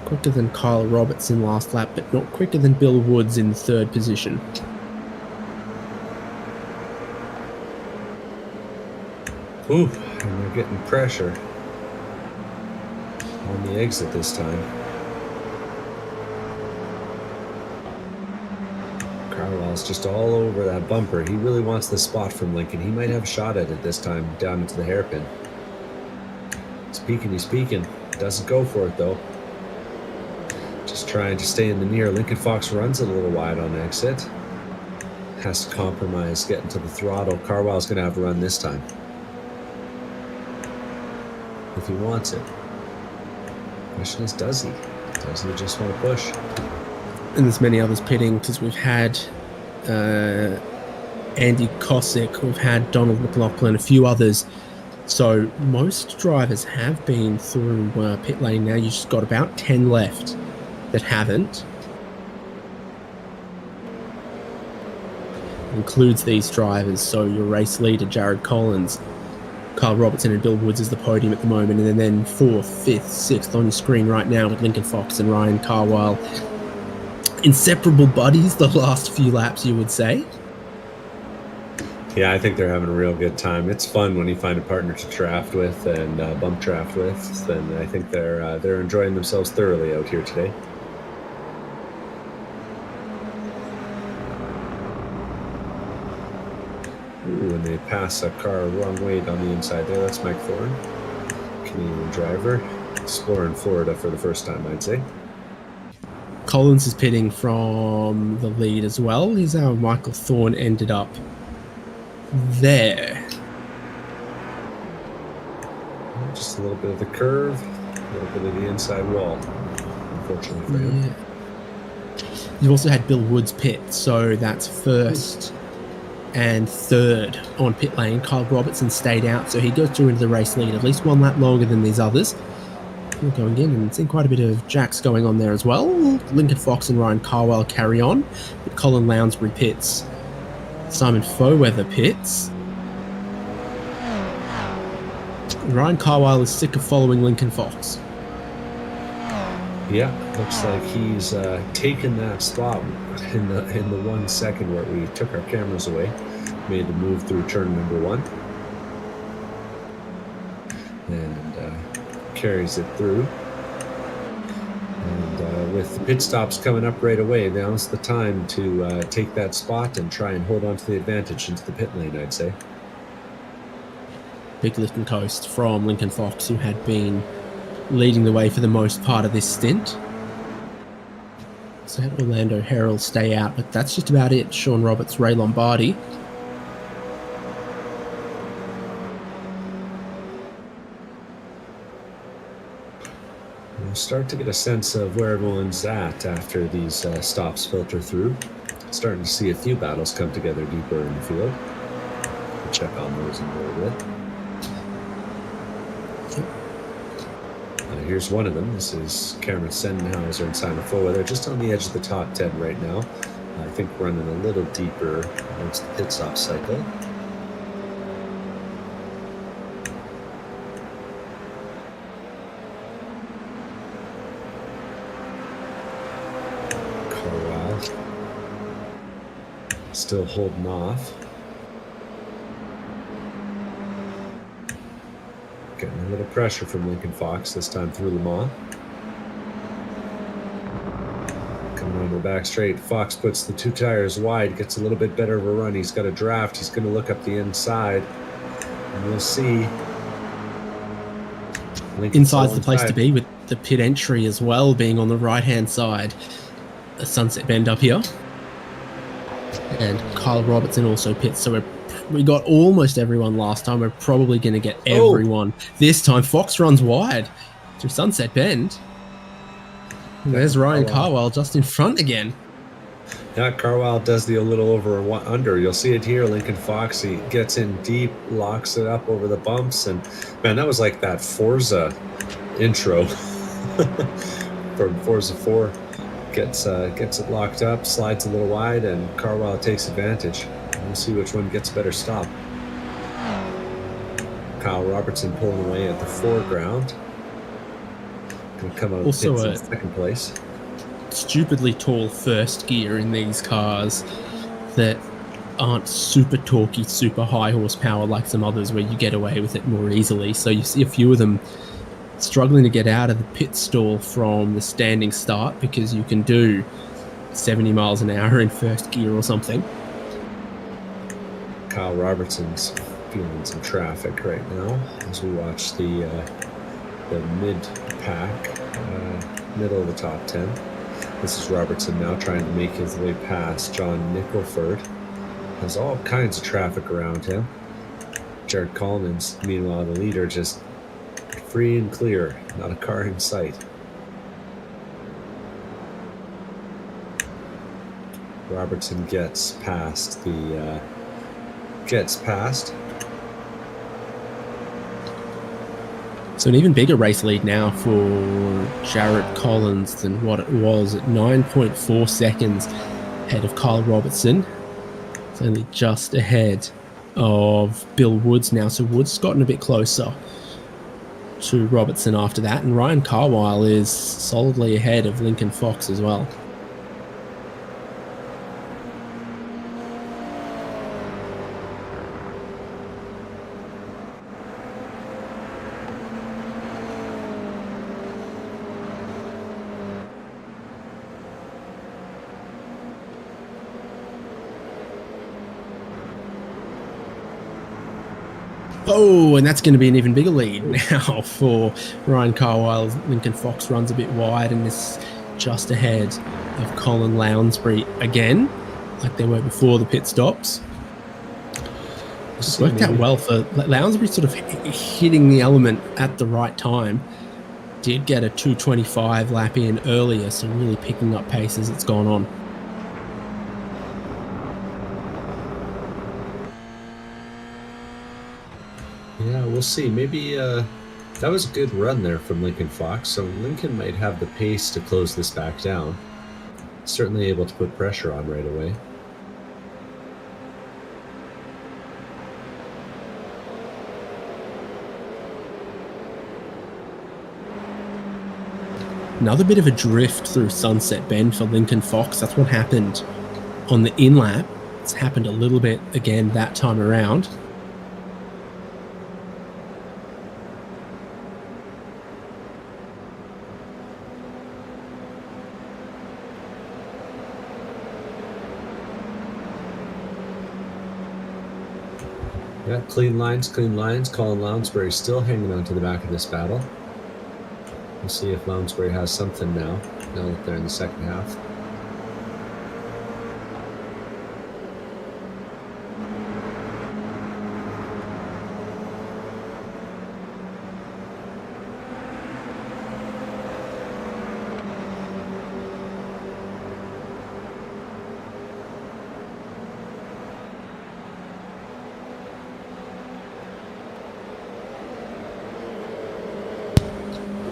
Quicker than Kyle Roberts in last lap, but not quicker than Bill Woods in third position. Ooh, and they're getting pressure on the exit this time. Carlisle's just all over that bumper. He really wants the spot from Lincoln. He might have a shot at it this time down into the hairpin. He's peeking. Doesn't go for it though. Just trying to stay in the near. Lincoln Fox runs it a little wide on exit. Has to compromise getting to the throttle. Carwile's going to have a run this time, if he wants it. Question is, does he? Does he just want to push? And there's many others pitting, because we've had Andy Kosick, we've had Donald McLaughlin, a few others. So most drivers have been through pit lane now. You've just got about 10 left that haven't. Includes these drivers. So your race leader, Jared Collins, Kyle Robertson and Bill Woods is the podium at the moment. And then 4th, 5th, 6th on your screen right now with Lincoln Fox and Ryan Carwile. Inseparable buddies the last few laps, you would say. Yeah, I think they're having a real good time. It's fun when you find a partner to draft with and bump draft with. Then I think they're enjoying themselves thoroughly out here today. Ooh, and they pass a car wrong way on the inside there. That's Mike Thorne, Canadian driver, exploring Florida for the first time, I'd say. Collins is pitting from the lead as well. Here's how Michael Thorne ended up there. Just a little bit of the curve, a little bit of the inside wall, unfortunately for him. Yeah. You've also had Bill Woods pit, so that's first and third on pit lane. Kyle Robertson stayed out, so he goes through into the race lead, at least one lap longer than these others. We're going in and seeing quite a bit of jacks going on there as well. Lincoln Fox and Ryan Carwile carry on, but Colin Lounsbury pits. Simon Foweather pits. Ryan Carwile is sick of following Lincoln Fox. Yeah, looks like he's taken that spot in the 1 second where we took our cameras away. Made the move through turn number 1. And carries it through. And with the pit stops coming up right away, now's the time to take that spot and try and hold on to the advantage into the pit lane, I'd say. Big lift and coast from Lincoln Fox, who had been leading the way for the most part of this stint. So had Orlando Herald stay out, but that's just about it. Sean Roberts, Ray Lombardi. We'll start to get a sense of where everyone's at after these stops filter through. Starting to see a few battles come together deeper in the field. We'll check on those in a little bit. Here's one of them. This is Cameron Sendenhauser and Simon Foweather, just on the edge of the top 10 right now. I think running a little deeper amongst the pit stop cycle. Carwile still holding off. Getting a little pressure from Lincoln Fox, this time through Le Mans. Coming on the back straight. Fox puts the 2 tires wide, gets a little bit better of a run. He's got a draft. He's going to look up the inside. And we'll see. Inside's the place to be, with the pit entry as well being on the right-hand side. A sunset bend up here. And Kyle Robertson also pits, so we got almost everyone last time. We're probably going to get everyone this time. Fox runs wide through Sunset Bend. And there's Ryan Carwile just in front again. Yeah, Carwile does the a little over or under. You'll see it here. Lincoln Fox, he gets in deep, locks it up over the bumps. And, man, that was like that Forza intro from Forza 4. gets it locked up, slides a little wide, and Carwile takes advantage. We'll see which one gets a better stop. Kyle Robertson pulling away at the foreground. Going to come out Also in second place. Stupidly tall first gear in these cars that aren't super torquey, super high horsepower like some others where you get away with it more easily. So you see a few of them struggling to get out of the pit stall from the standing start because you can do 70 miles an hour in first gear or something. Kyle Robertson's feeling some traffic right now as we watch the mid-pack, middle of the top 10. This is Robertson now trying to make his way past John Nicholford. Has all kinds of traffic around him. Jared Collins, meanwhile, the leader, just free and clear, not a car in sight. Robertson gets past. So an even bigger race lead now for Jared Collins than what it was at 9.4 seconds ahead of Kyle Robertson. It's only just ahead of Bill Woods now. So Woods has gotten a bit closer to Robertson after that. And Ryan Carwile is solidly ahead of Lincoln Fox as well. Oh, and that's going to be an even bigger lead now for Ryan Carwile. Lincoln Fox runs a bit wide and is just ahead of Colin Lounsbury again, like they were before the pit stops. It's worked out well for Lounsbury, sort of hitting the element at the right time. Did get a 2:25 lap in earlier, so really picking up pace as it's gone on. Yeah, we'll see. Maybe that was a good run there from Lincoln Fox, so Lincoln might have the pace to close this back down. Certainly able to put pressure on right away. Another bit of a drift through Sunset Bend for Lincoln Fox. That's what happened on the in-lap. It's happened a little bit again that time around. Yeah, clean lines. Colin Lounsbury still hanging on to the back of this battle. We'll see if Lounsbury has something now that they're in the second half.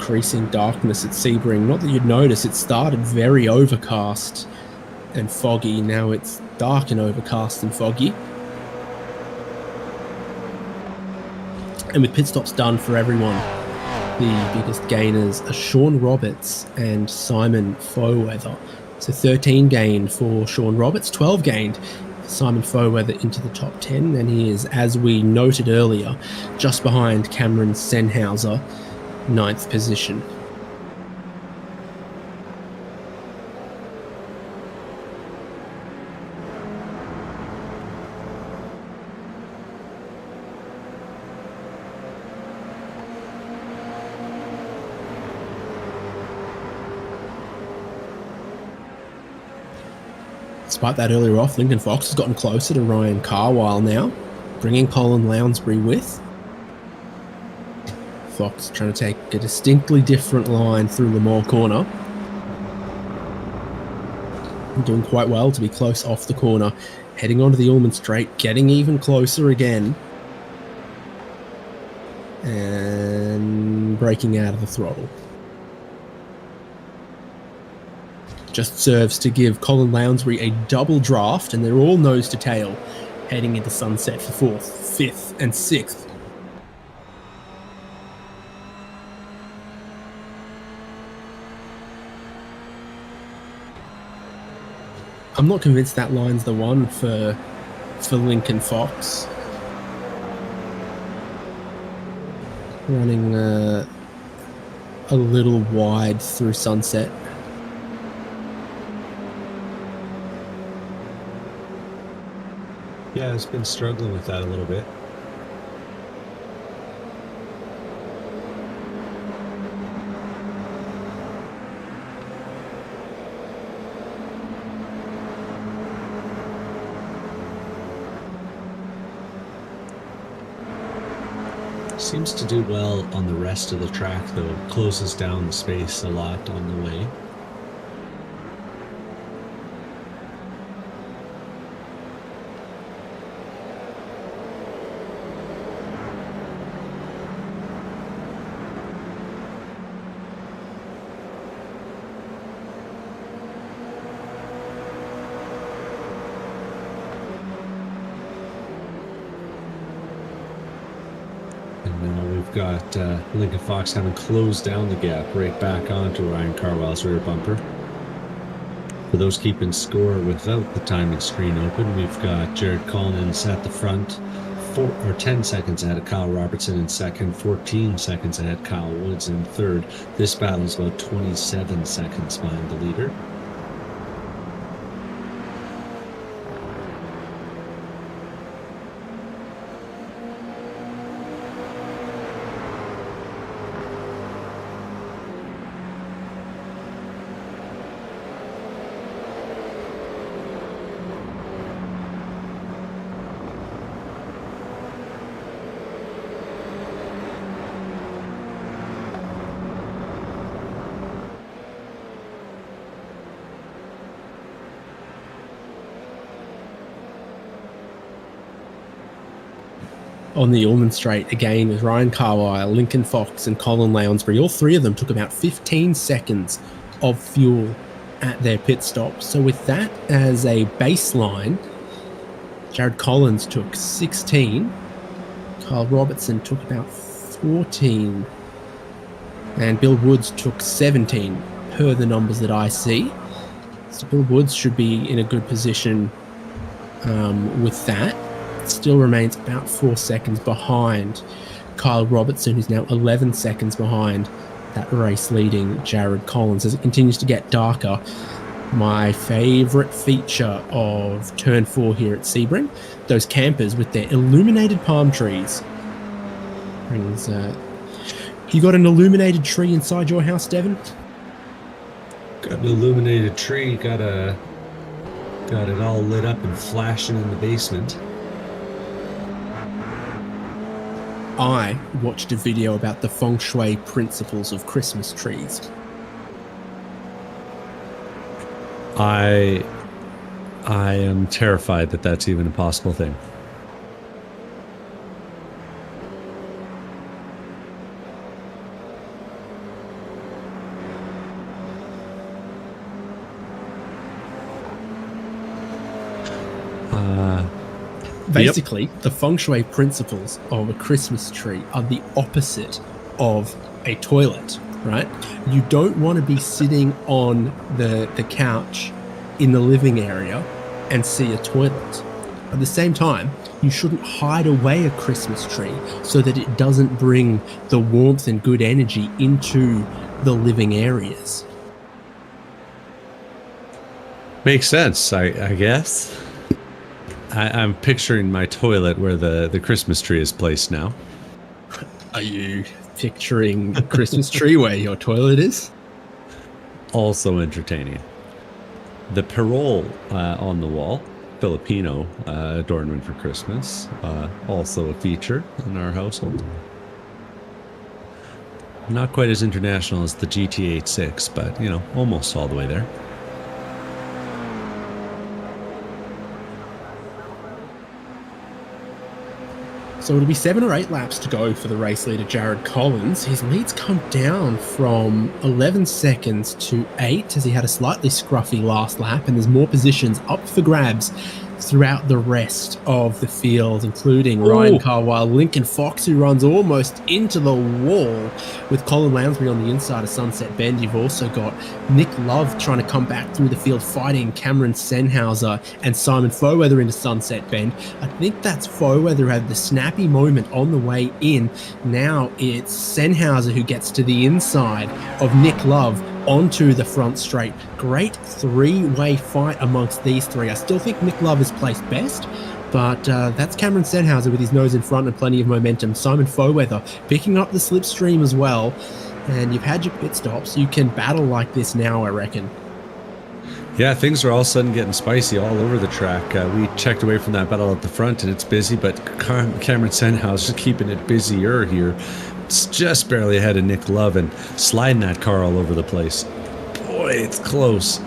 Increasing darkness at Sebring. Not that you'd notice, it started very overcast and foggy. Now it's dark and overcast and foggy. And with pit stops done for everyone, the biggest gainers are Sean Roberts and Simon Foweather. So 13 gained for Sean Roberts, 12 gained for Simon Foweather into the top 10. And he is, as we noted earlier, just behind Cameron Senhauser, 9th position. Despite that earlier off, Lincoln Fox has gotten closer to Ryan Carwile now, bringing Colin Lounsbury with. Fox trying to take a distinctly different line through Lamore corner. Doing quite well to be close off the corner. Heading onto the Ullman Straight, getting even closer again. And breaking out of the throttle. just serves to give Colin Lounsbury a double draft, and they're all nose to tail heading into sunset for 4th, 5th, and 6th. I'm not convinced that line's the one for Lincoln Fox. Running a little wide through sunset. Yeah, it's been struggling with that a little bit. Seems to do well on the rest of the track, though. Closes down the space a lot on the way. Got Lincoln Fox having closed down the gap right back onto Ryan Carwell's rear bumper. For those keeping score without the timing screen open, we've got Jared Collins at the front, 10 seconds ahead of Kyle Robertson in second, 14 seconds ahead Kyle Woods in third. This battle is about 27 seconds behind the leader. On the Ullman Straight, again, with Ryan Carwile, Lincoln Fox, and Colin Lounsbury. All three of them took about 15 seconds of fuel at their pit stop. So with that as a baseline, Jared Collins took 16. Kyle Robertson took about 14. And Bill Woods took 17, per the numbers that I see. So Bill Woods should be in a good position with that. Still remains about 4 seconds behind Kyle Robertson, who's now 11 seconds behind that race leading Jared Collins. As it continues to get darker, my favourite feature of Turn 4 here at Sebring, those campers with their illuminated palm trees. Brings, you got an illuminated tree inside your house, Devon? Got an illuminated tree, got it all lit up and flashing in the basement. I watched a video about the feng shui principles of Christmas trees. I am terrified that that's even a possible thing. Basically, the feng shui principles of a Christmas tree are the opposite of a toilet, right? You don't want to be sitting on the couch in the living area and see a toilet. At the same time, you shouldn't hide away a Christmas tree so that it doesn't bring the warmth and good energy into the living areas. Makes sense, I guess. I'm picturing my toilet where the Christmas tree is placed now. Are you picturing the Christmas tree where your toilet is? Also entertaining. The parole on the wall, Filipino adornment for Christmas, also a feature in our household. Not quite as international as the GT86, but, you know, almost all the way there. So it'll be 7 or 8 laps to go for the race leader, Jared Collins. His lead's come down from 11 seconds to 8 as he had a slightly scruffy last lap, and there's more positions up for grabs throughout the rest of the field, including Ryan Carwile, Lincoln Fox, who runs almost into the wall with Colin Lounsbury on the inside of Sunset Bend. You've also got Nick Love trying to come back through the field, fighting Cameron Sennhauser and Simon Foweather into Sunset Bend. I think that's Foweather who had the snappy moment on the way in. Now it's Sennhauser who gets to the inside of Nick Love onto the front straight. Great three-way fight amongst these three. I still think Nick Love is placed best, but that's Cameron Sennhauser with his nose in front and plenty of momentum. Simon Foweather picking up the slipstream as well. And you've had your pit stops. You can battle like this now, I reckon. Yeah, things are all of a sudden getting spicy all over the track. We checked away from that battle at the front, and it's busy, but Cameron Sennhauser is keeping it busier here. It's just barely ahead of Nick Love and sliding that car all over the place. Boy, it's close.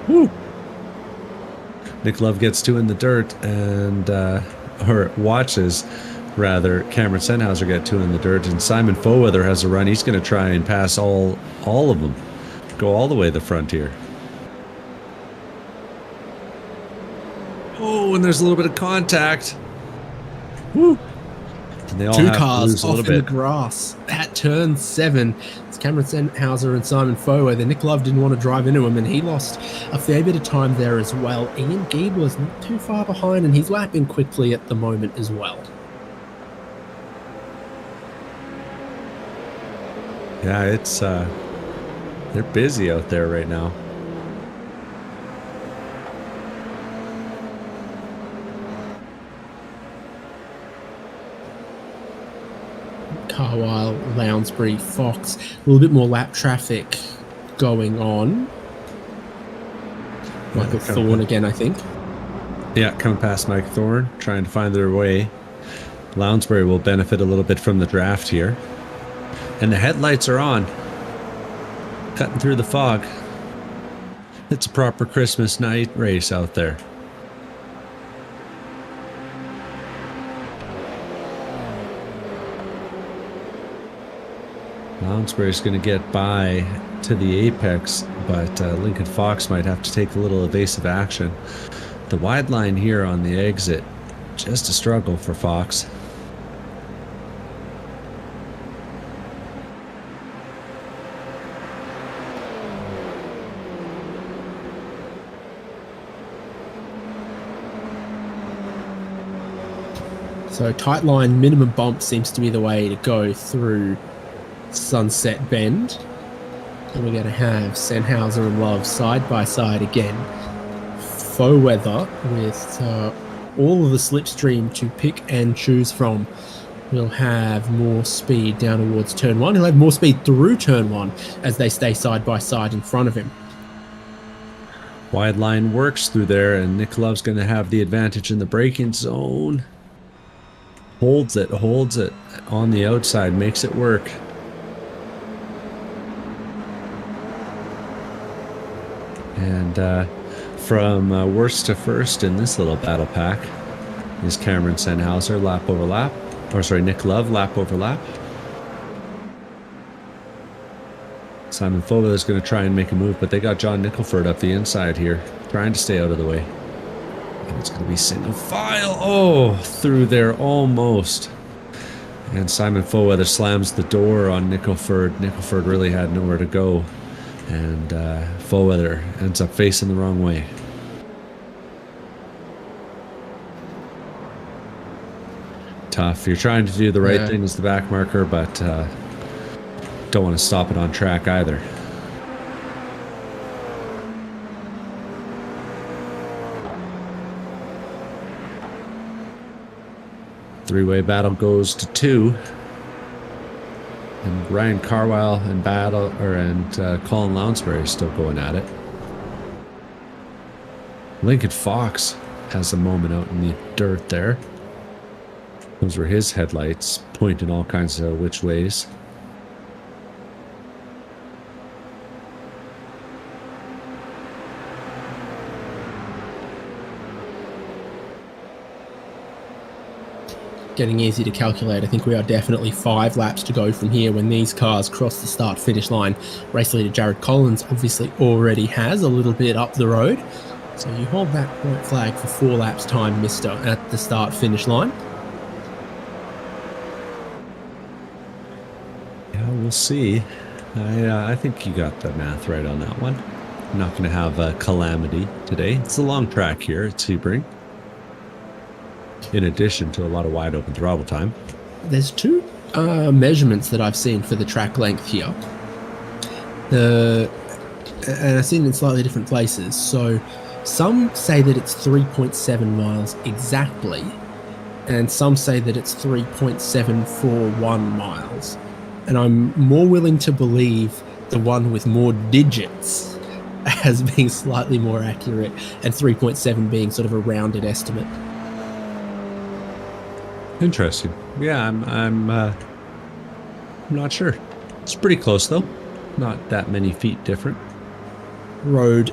Woo. Nick Love gets 2 in the dirt and, or watches, rather, Cameron Sennhauser get 2 in the dirt, and Simon Foweather has a run. He's going to try and pass all of them. Go all the way to the front here. Oh, and there's a little bit of contact. Woo. And they all 2 have cars to lose off in the grass at turn 7. It's Cameron Sennhauser and Simon Foweather. Nick Love didn't want to drive into him, and he lost a fair bit of time there as well. Ian Giebler's not too far behind, and he's lapping quickly at the moment as well. Yeah, it's they're busy out there right now. Carwile, Lounsbury, Fox. A little bit more lap traffic going on. Michael Thorne again, I think. Yeah, coming past Mike Thorne, trying to find their way. Lounsbury will benefit a little bit from the draft here. And the headlights are on. Cutting through the fog. It's a proper Christmas night race out there. Lounsbury's going to get by to the apex, but Lincoln Fox might have to take a little evasive action. The wide line here on the exit, just a struggle for Fox. So tight line, minimum bump seems to be the way to go through Sunset Bend. And we're going to have Sennhauser and Love side by side again. Foweather with all of the slipstream to pick and choose from. He'll have more speed down towards turn 1. He'll have more speed through turn 1 as they stay side by side in front of him. Wide line works through there, and Nick Love's going to have the advantage in the braking zone. Holds it on the outside, makes it work. And from worst to first in this little battle pack is Cameron Sennhauser, lap over lap. Or sorry, Nick Love, lap over lap. Simon Foweather is going to try and make a move, but they got John Nicholford up the inside here, trying to stay out of the way. And it's going to be single file. Oh, through there almost. And Simon Foweather slams the door on Nicholford. Nicholford really had nowhere to go. And Foweather ends up facing the wrong way. Tough. You're trying to do the right thing as the back marker, but don't want to stop it on track either. Three-way battle goes to 2. And Ryan Carwile and Colin Lounsbury are still going at it. Lincoln Fox has a moment out in the dirt there. Those were his headlights, pointing all kinds of which ways. getting easy to calculate. I think we are definitely 5 laps to go from here when these cars cross the start-finish line. Race leader Jared Collins obviously already has a little bit up the road. So you hold that point flag for 4 laps time, mister, at the start-finish line. Yeah, we'll see. I think you got the math right on that one. I'm not going to have a calamity today. It's a long track here at Sebring, in addition to a lot of wide open throttle time. There's 2 measurements that I've seen for the track length here. And I've seen it in slightly different places. So some say that it's 3.7 miles exactly, and some say that it's 3.741 miles. And I'm more willing to believe the one with more digits as being slightly more accurate, and 3.7 being sort of a rounded estimate. Interesting. Yeah, I'm not sure. It's pretty close though. Not that many feet different. Road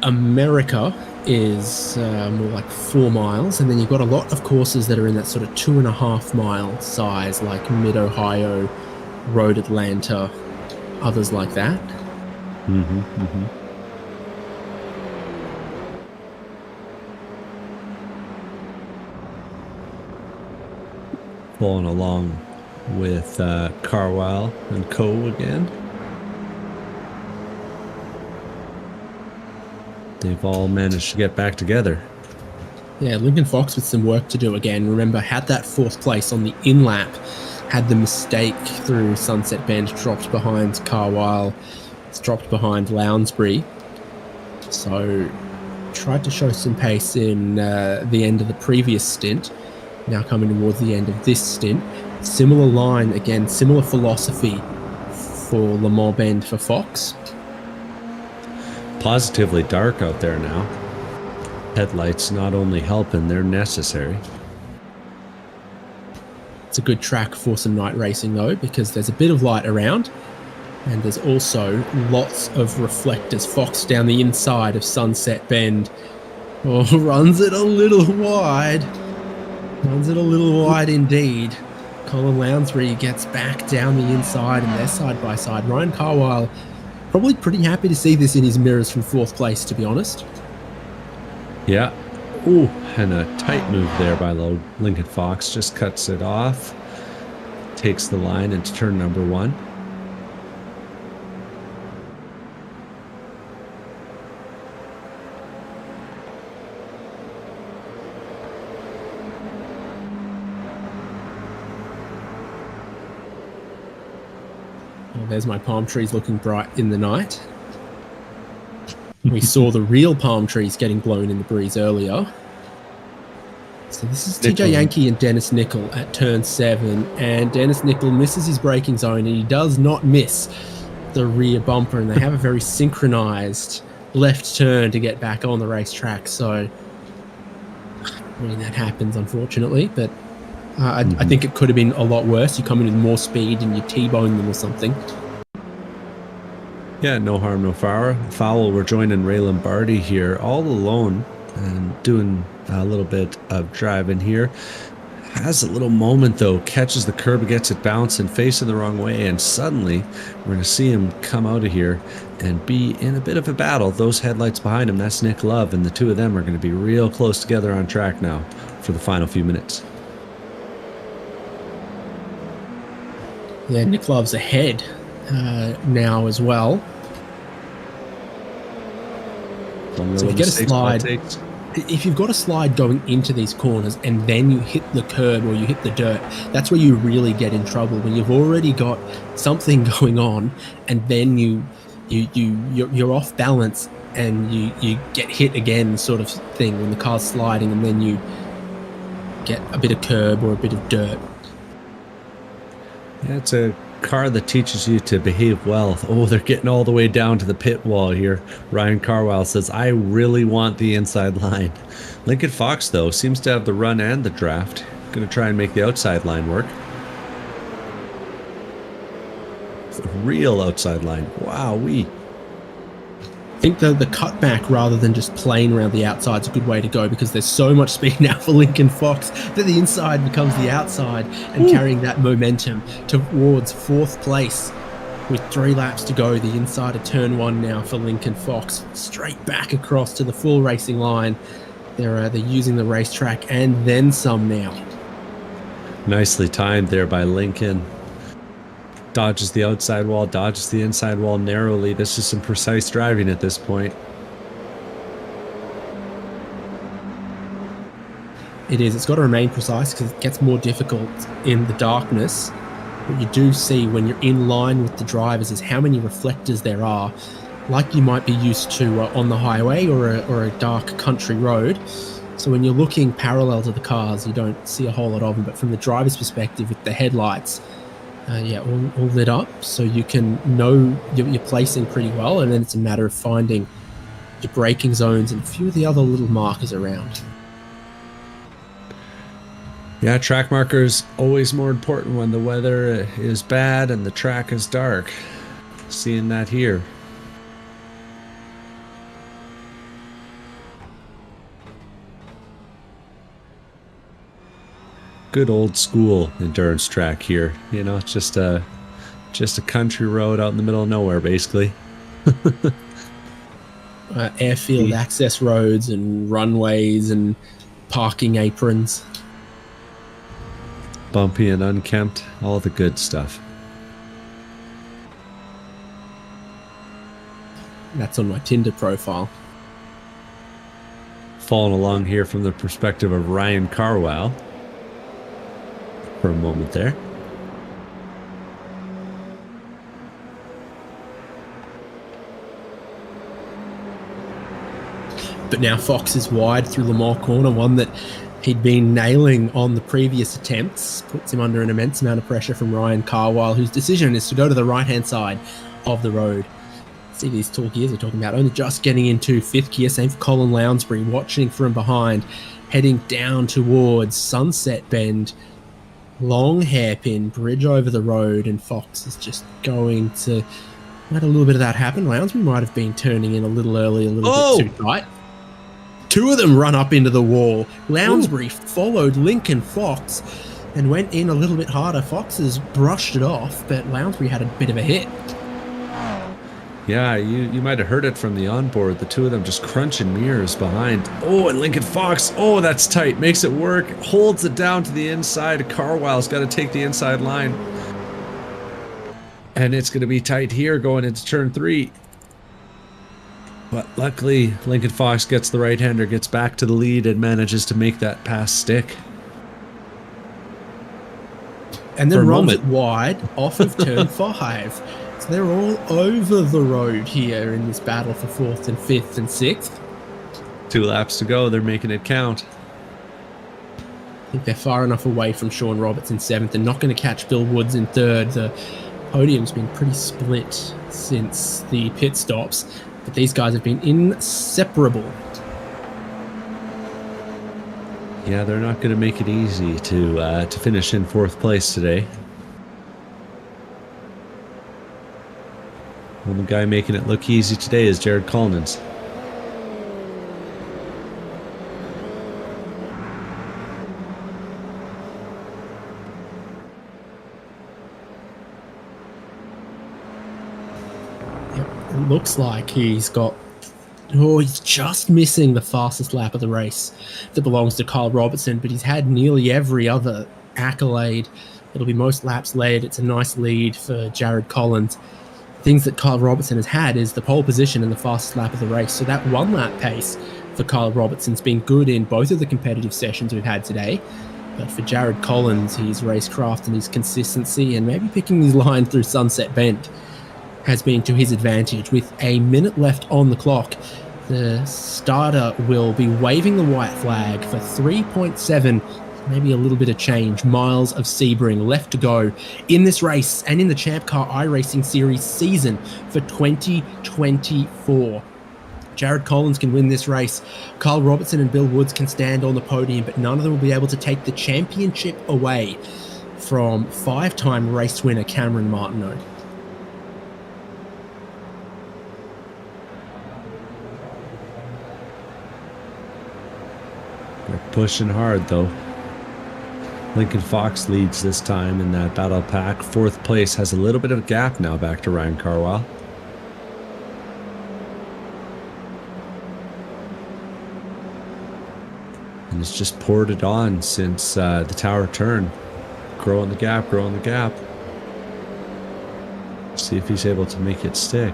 America is more like 4 miles, and then you've got a lot of courses that are in that sort of 2.5 mile size, like Mid-Ohio, Road Atlanta, others like that. Following along with Carwile and Co. again. They've all managed to get back together. Yeah, Lincoln Fox with some work to do again. Remember, had that 4th place on the in-lap, had the mistake through Sunset Bend, dropped behind Carwile, dropped behind Lounsbury. So tried to show some pace in the end of the previous stint. Now coming towards the end of this stint. Similar line, again, similar philosophy for Le Mans Bend for Fox. Positively dark out there now. Headlights not only helping, they're necessary. It's a good track for some night racing though, because there's a bit of light around, and there's also lots of reflectors. Fox down the inside of Sunset Bend. Oh, runs it a little wide. Runs it a little wide indeed. Colin Lounsbury gets back down the inside, and they're side by side. Ryan Carwile probably pretty happy to see this in his mirrors from 4th place, to be honest. Yeah. Ooh, and a tight move there by Lincoln Fox. Just cuts it off. Takes the line into turn number 1. Oh, there's my palm trees looking bright in the night. We saw the real palm trees getting blown in the breeze earlier. So this is TJ Yankee and Dennis Nickel at turn 7, and Dennis Nickel misses his braking zone, and he does not miss the rear bumper, and they have a very synchronized left turn to get back on the racetrack. So I mean, that happens, unfortunately, but I think it could have been a lot worse. You come in with more speed and you T-bone them or something. Yeah, no harm, no foul. We're joining Ray Lombardi here all alone and doing a little bit of driving here. Has a little moment though, catches the curb, gets it bouncing, facing the wrong way, and suddenly we're going to see him come out of here and be in a bit of a battle. Those headlights behind him, that's Nick Love, and the two of them are going to be real close together on track now for the final few minutes. Yeah, Nick Love's ahead now as well. So if you get a slide, if you've got a slide going into these corners and then you hit the curb or you hit the dirt, that's where you really get in trouble. When you've already got something going on and then you're off balance and you get hit again, sort of thing, when the car's sliding and then you get a bit of curb or a bit of dirt. Yeah, it's a car that teaches you to behave well. Oh, they're getting all the way down to the pit wall here. Ryan Carwile says, I really want the inside line. Lincoln Fox, though, seems to have the run and the draft. Going to try and make the outside line work. It's a real outside line. Wow-wee. think the cutback rather than just playing around the outside is a good way to go, because there's so much speed now for Lincoln Fox that the inside becomes the outside, and carrying that momentum towards 4th place with 3 laps to go. The inside of turn 1 now for Lincoln Fox, straight back across to the full racing line. They're using the racetrack and then some now. Nicely timed there by Lincoln. Dodges the outside wall, dodges the inside wall narrowly. This is some precise driving at this point. It is. It's got to remain precise because it gets more difficult in the darkness. What you do see when you're in line with the drivers is how many reflectors there are, like you might be used to on the highway or a dark country road. So when you're looking parallel to the cars, you don't see a whole lot of them. But from the driver's perspective, with the headlights, all lit up, so you can know your placing pretty well, and then it's a matter of finding your braking zones and a few of the other little markers around. Yeah, track markers always more important when the weather is bad and the track is dark. Seeing that here. Good old school endurance track here. You know, it's just a country road out in the middle of nowhere, basically. Airfield access roads and runways and parking aprons. Bumpy and unkempt, all the good stuff. That's on my Tinder profile. Following along here from the perspective of Ryan Carwell for a moment there. But now Fox is wide through Lamar corner, one that he'd been nailing on the previous attempts. Puts him under an immense amount of pressure from Ryan Carwell, whose decision is to go to the right-hand side of the road. See these tall gears we're talking about, only just getting into 5th gear. Same for Colin Lounsbury, watching from behind, heading down towards Sunset Bend. Long hairpin, bridge over the road, and Fox is just going to let a little bit of that happen. Lounsbury might have been turning in a little early, a little bit too tight. 2 of them run up into the wall. Lounsbury followed Lincoln Fox and went in a little bit harder. Fox has brushed it off, but Lounsbury had a bit of a hit. Yeah, you might have heard it from the onboard. The 2 of them just crunching mirrors behind. Oh, and Lincoln Fox. Oh, that's tight. Makes it work. Holds it down to the inside. Carwell's got to take the inside line. And it's going to be tight here going into turn 3. But luckily, Lincoln Fox gets the right-hander, gets back to the lead, and manages to make that pass stick. And then runs it wide off of turn 5. So they're all over the road here in this battle for 4th and 5th and 6th. 2 laps to go. They're making it count. I think they're far enough away from Sean Roberts in 7th. They're not going to catch Bill Woods in 3rd. The podium's been pretty split since the pit stops, but these guys have been inseparable. Yeah, they're not going to make it easy to finish in 4th place today. Well, the guy making it look easy today is Jared Collins. Yep, it looks like he's just missing the fastest lap of the race that belongs to Kyle Robertson, but he's had nearly every other accolade. It'll be most laps led. It's a nice lead for Jared Collins. Things that Kyle Robertson has had is the pole position and the fastest lap of the race. So that 1-lap pace for Kyle Robertson's been good in both of the competitive sessions we've had today. But for Jared Collins, his racecraft and his consistency and maybe picking his line through Sunset Bend has been to his advantage. With a minute left on the clock, the starter will be waving the white flag for 3.7, maybe a little bit of change, miles of Sebring left to go in this race and in the ChampCar iRacing Series season for 2024. Jared Collins can win this race. Kyle Robertson and Bill Woods can stand on the podium, but none of them will be able to take the championship away from 5-time race winner Cameron Martineau. pushing hard, though. Lincoln Fox leads this time in that battle pack. Fourth place has a little bit of a gap now back to Ryan Carwile. And it's just poured it on since the tower turn. Growing the gap, growing the gap. See if he's able to make it stick.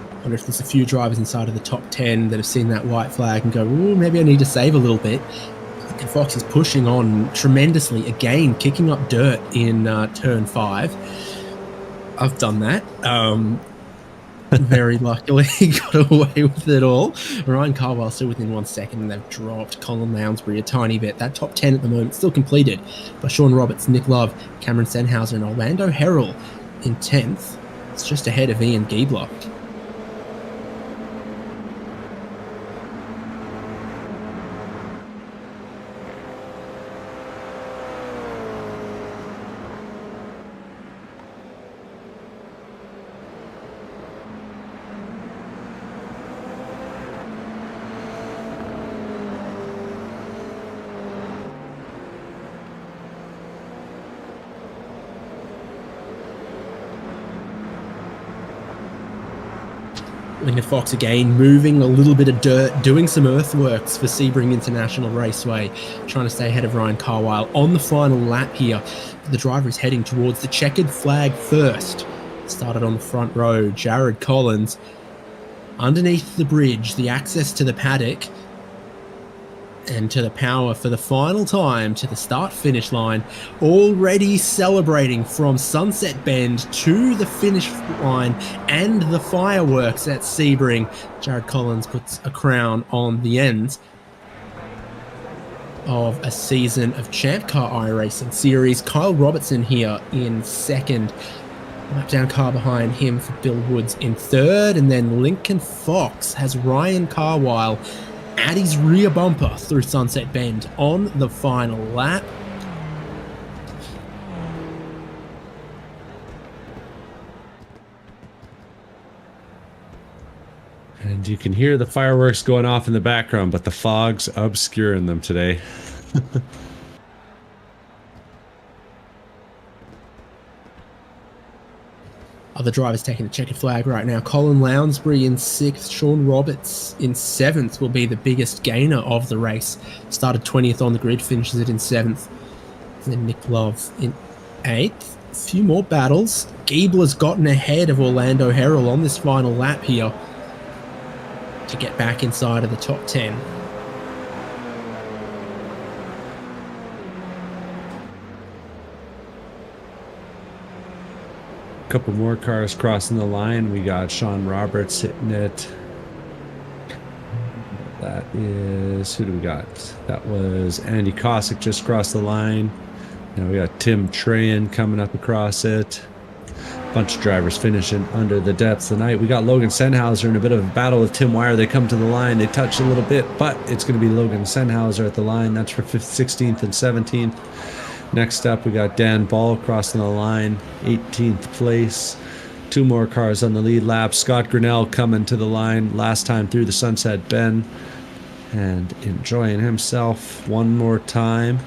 I wonder if there's a few drivers inside of the top 10 that have seen that white flag and go, ooh, maybe I need to save a little bit. Lincoln Fox is pushing on tremendously, again, kicking up dirt in turn 5. I've done that. Very luckily got away with it all. Ryan Carwile still within 1 second, and they've dropped Colin Lounsbury a tiny bit. That top 10 at the moment still completed by Sean Roberts, Nick Love, Cameron Sennhauser, and Orlando Harrell in 10th. It's just ahead of Ian Giebler. Lincoln Fox again, moving a little bit of dirt, doing some earthworks for Sebring International Raceway, trying to stay ahead of Ryan Carwile. On the final lap here, the driver is heading towards the checkered flag first. Started on the front row, Jared Collins. Underneath the bridge, the access to the paddock and to the power for the final time to the start-finish line, already celebrating from Sunset Bend to the finish line and the fireworks at Sebring. Jared Collins puts a crown on the end of a season of ChampCar iRacing series. Kyle Robertson here in second. Lap down car behind him for Bill Woods in third, and then Lincoln Fox has Ryan Carwile at his rear bumper through Sunset Bend on the final lap. And you can hear the fireworks going off in the background, but the fog's obscuring them today. Other drivers taking the checkered flag right now. Colin Lounsbury in 6th. Sean Roberts in 7th will be the biggest gainer of the race. Started 20th on the grid, finishes it in 7th. And then Nick Love in 8th. A few more battles. Giebler's gotten ahead of Orlando Harrell on this final lap here to get back inside of the top 10. Couple more cars crossing the line. We got Sean Roberts hitting it. That is, who do we got? That was Andy Cossack just crossed the line. Now we got Tim Trahan coming up across it. Bunch of drivers finishing under the depths tonight. We got Logan Sennhauser in a bit of a battle with Tim Wire. They come to the line. They touch a little bit, but it's going to be Logan Sennhauser at the line. That's for 5th, 16th, and 17th. Next up, we got Dan Ball crossing the line, 18th place. 2 more cars on the lead lap. Scott Grinnell coming to the line last time through the Sunset Bend and enjoying himself one more time.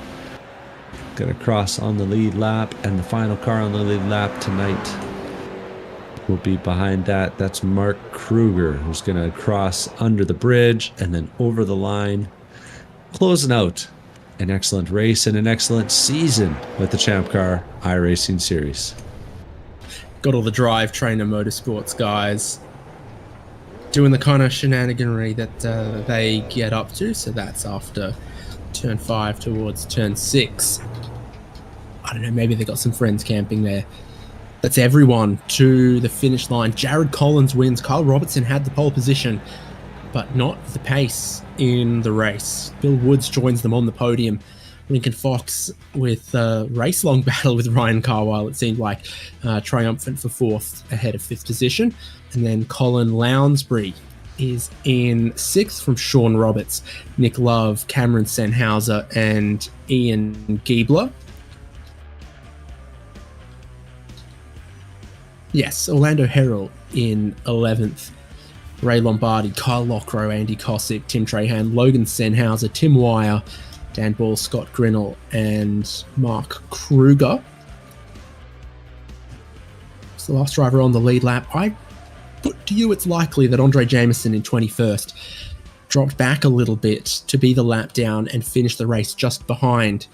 Gonna cross on the lead lap, and the final car on the lead lap tonight will be behind that. That's Mark Kruger, who's gonna cross under the bridge and then over the line, closing out an excellent race and an excellent season with the ChampCar iRacing series. Got all the Drive Trainer Motorsports guys doing the kind of shenaniganry that they get up to. So that's after turn 5 towards turn 6. I don't know, maybe they got some friends camping there. That's everyone to the finish line. Jared Collins wins. Kyle Robertson had the pole position, but not the pace in the race. Bill Woods joins them on the podium. Lincoln Fox with a race-long battle with Ryan Carwile, it seemed like, triumphant for 4th ahead of 5th position. And then Colin Lounsbury is in 6th from Sean Roberts, Nick Love, Cameron Sennhauser, and Ian Giebler. Yes, Orlando Harrell in 11th. Ray Lombardi, Kyle Lockrow, Andy Cosick, Tim Trahan, Logan Senhauser, Tim Wire, Dan Ball, Scott Grinnell, and Mark Kruger. It's the last driver on the lead lap. I put to you it's likely that Andre Jameson in 21st dropped back a little bit to be the lap down and finish the race just behind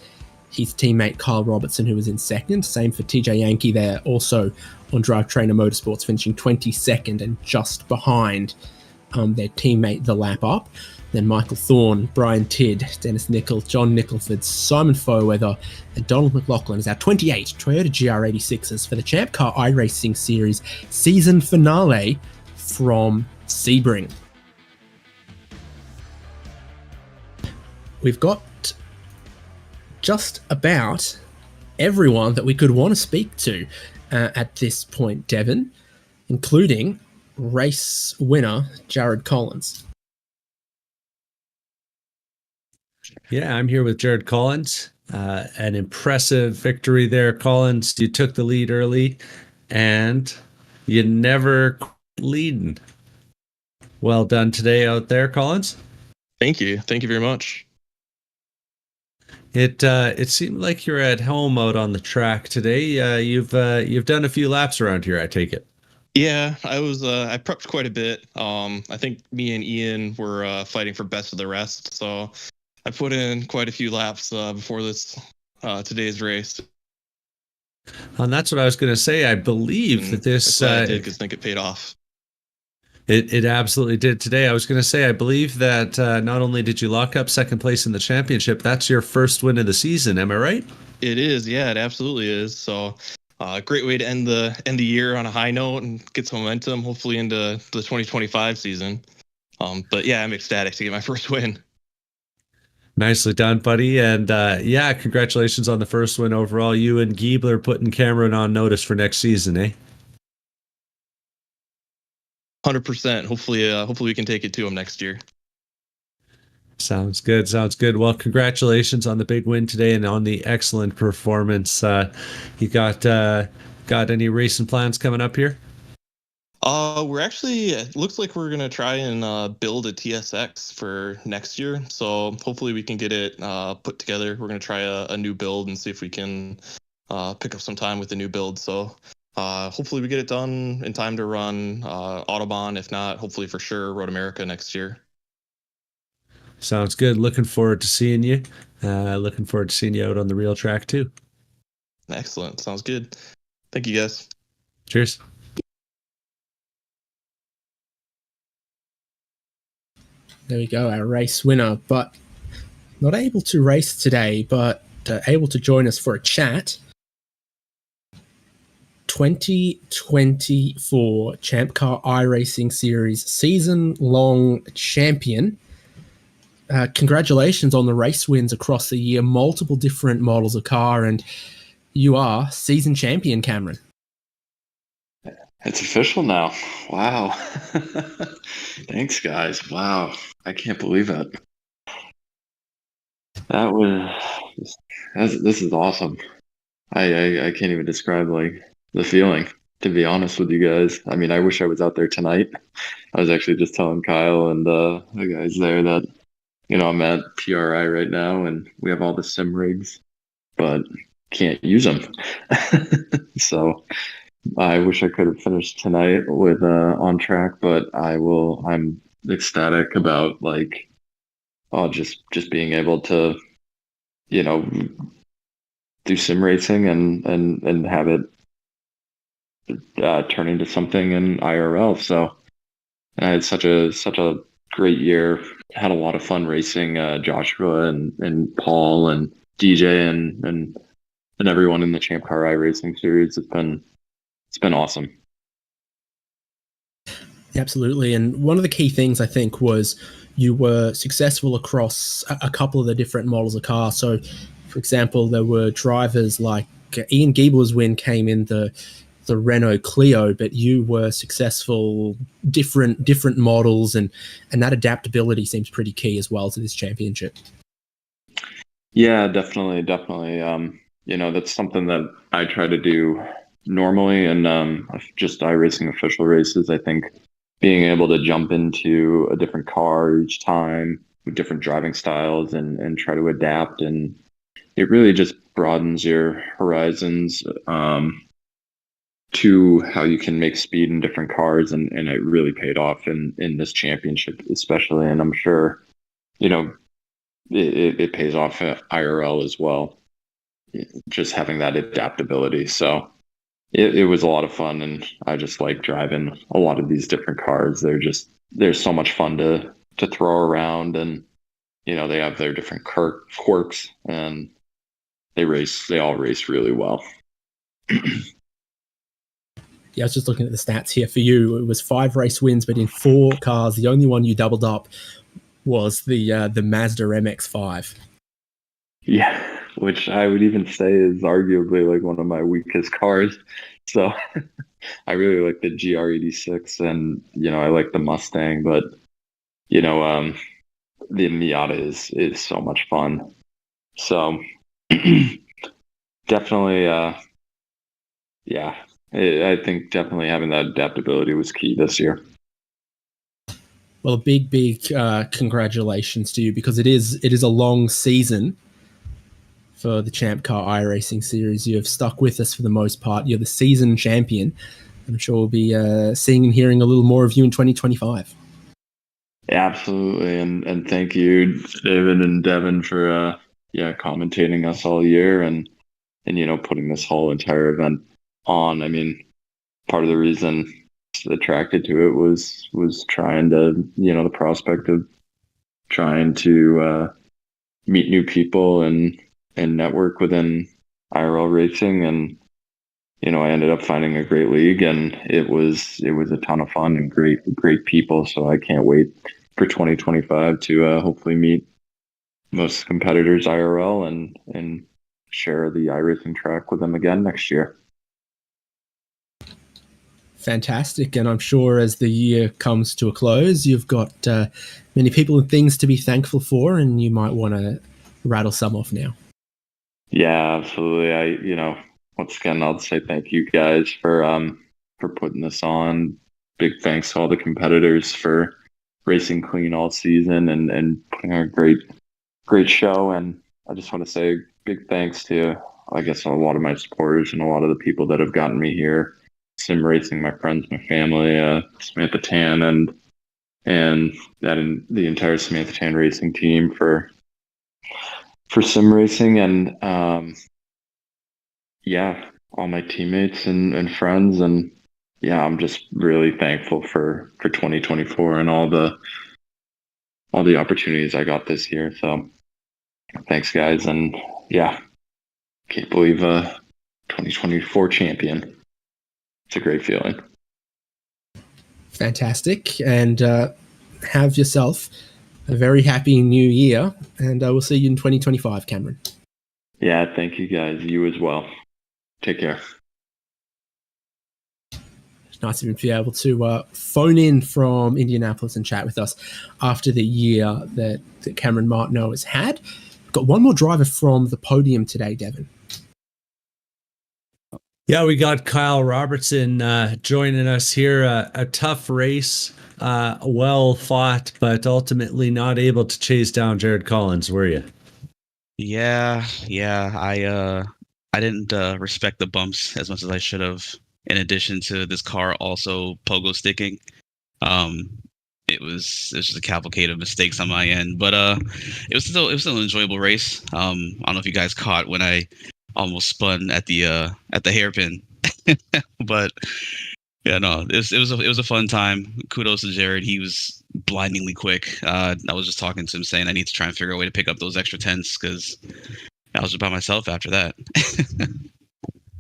his teammate Kyle Robertson, who was in second. Same for TJ Yankee there, also on Drive Trainer Motorsports, finishing 22nd and just behind their teammate the lap up. Then Michael Thorne, Brian Tidd, Dennis Nickel, John Nicholford, Simon Foweather, and Donald McLaughlin as our 28 Toyota GR86s for the ChampCar iRacing Series season finale from Sebring. We've got just about everyone that we could want to speak to at this point, Devon, including race winner Jared Collins. Yeah, I'm here with Jared Collins. An impressive victory there, Collins. You took the lead early, and you never quit leading. Well done today out there, Collins. Thank you. Thank you very much. It seemed like you're at home out on the track today. You've done a few laps around here, I take it. Yeah, I prepped quite a bit. I think me and Ian were fighting for best of the rest, so I put in quite a few laps before today's race. And that's what I was going to say. I believe that this I did because I think it paid off. It absolutely did today. I was going to say, I believe that not only did you lock up second place in the championship, that's your first win of the season. Am I right? It is. Yeah, it absolutely is. So great way to end the year on a high note and get some momentum, hopefully into the 2025 season. But yeah, I'm ecstatic to get my first win. Nicely done, buddy. And yeah, congratulations on the first win overall. You and Giebler putting Cameron on notice for next season, eh? 100%. Hopefully we can take it to him next year. Sounds good. Sounds good. Well, congratulations on the big win today and on the excellent performance. You got any racing plans coming up here? It looks like we're gonna try and build a TSX for next year. So hopefully we can get it put together. We're gonna try a new build and see if we can pick up some time with the new build. So hopefully we get it done in time to run Autobahn. If not, hopefully for sure Road America next year. Sounds good. Looking forward to seeing you. Looking forward to seeing you out on the real track too. Excellent. Sounds good. Thank you, guys. Cheers. There we go, our race winner, but not able to race today, but able to join us for a chat. 2024 ChampCar iRacing Series season-long champion. Congratulations on the race wins across the year, multiple different models of car, and you are season champion, Cameron. It's official now. Wow. Thanks, guys. Wow. I can't believe it. This is awesome. I can't even describe like the feeling, to be honest with you guys. I mean, I wish I was out there tonight. I was actually just telling Kyle and the guys there that, I'm at PRI right now and we have all the sim rigs, but can't use them. So I wish I could have finished tonight with on track, but I'm ecstatic about just being able to, do sim racing and have it turn into something in IRL. So I had such a great year. Had a lot of fun racing Joshua and Paul and DJ and everyone in the ChampCar iRacing series. It's been awesome. Absolutely. And one of the key things I think was you were successful across a couple of the different models of car. So, for example, there were drivers like Ian Giebler's win came in the Renault Clio, but you were successful different models, and that adaptability seems pretty key as well to this championship. Yeah, definitely. That's something that I try to do normally, and just iRacing official races. I think being able to jump into a different car each time with different driving styles and try to adapt. And it really just broadens your horizons to how you can make speed in different cars. And it really paid off in this championship, especially. And I'm sure, it pays off at IRL as well, just having that adaptability. So it was a lot of fun, and I just like driving a lot of these different cars. They're so much fun to throw around, and they have their different quirks, and they all race really well. Yeah, I was just looking at the stats here for you. It was 5 race wins, but in 4 cars, the only one you doubled up was the Mazda MX-5. Yeah, which I would even say is arguably like one of my weakest cars. So I really like the GR86, and I like the Mustang, but the Miata is so much fun. So definitely, yeah, I think definitely having that adaptability was key this year. Well, a big congratulations to you, because it is a long season for the ChampCar iRacing series. You have stuck with us for the most part. You're the season champion. I'm sure we'll be seeing and hearing a little more of you in 2025. Absolutely, and thank you, David and Devin, for commentating us all year and putting this whole entire event on. I mean, part of the reason attracted to it was trying to the prospect of trying to meet new people and network within IRL racing, and I ended up finding a great league, and it was a ton of fun and great people. So I can't wait for 2025 to hopefully meet most competitors IRL and share the iRacing track with them again next year. Fantastic. And I'm sure as the year comes to a close, you've got many people and things to be thankful for, and you might want to rattle some off now. Yeah, absolutely. Once again, I'll say thank you guys for putting this on. Big thanks to all the competitors for racing clean all season and putting on a great show. And I just want to say big thanks to, I guess, a lot of my supporters and a lot of the people that have gotten me here. Sim Racing, my friends, my family, Samantha Tan, and the entire Samantha Tan Racing team for Sim Racing, and all my teammates and friends, and I'm just really thankful for 2024 and all the opportunities I got this year. So thanks, guys, and can't believe 2024 champion. It's a great feeling. Fantastic. And have yourself a very happy new year. And we'll see you in 2025, Cameron. Yeah, thank you, guys. You as well. Take care. It's nice of him to be able to phone in from Indianapolis and chat with us after the year that Cameron Martineau has had. We've got one more driver from the podium today, Devin. Yeah, we got Kyle Robertson joining us here. A tough race, well fought, but ultimately not able to chase down Jared Collins, were you? Yeah. I didn't respect the bumps as much as I should have. In addition to this car also pogo sticking, it was just a cavalcade of mistakes on my end. But it was still an enjoyable race. I don't know if you guys caught when I almost spun at the hairpin, but yeah, no, it was a fun time. Kudos to Jared. He was blindingly quick. I was just talking to him saying I need to try and figure out a way to pick up those extra tenths because I was just by myself after that.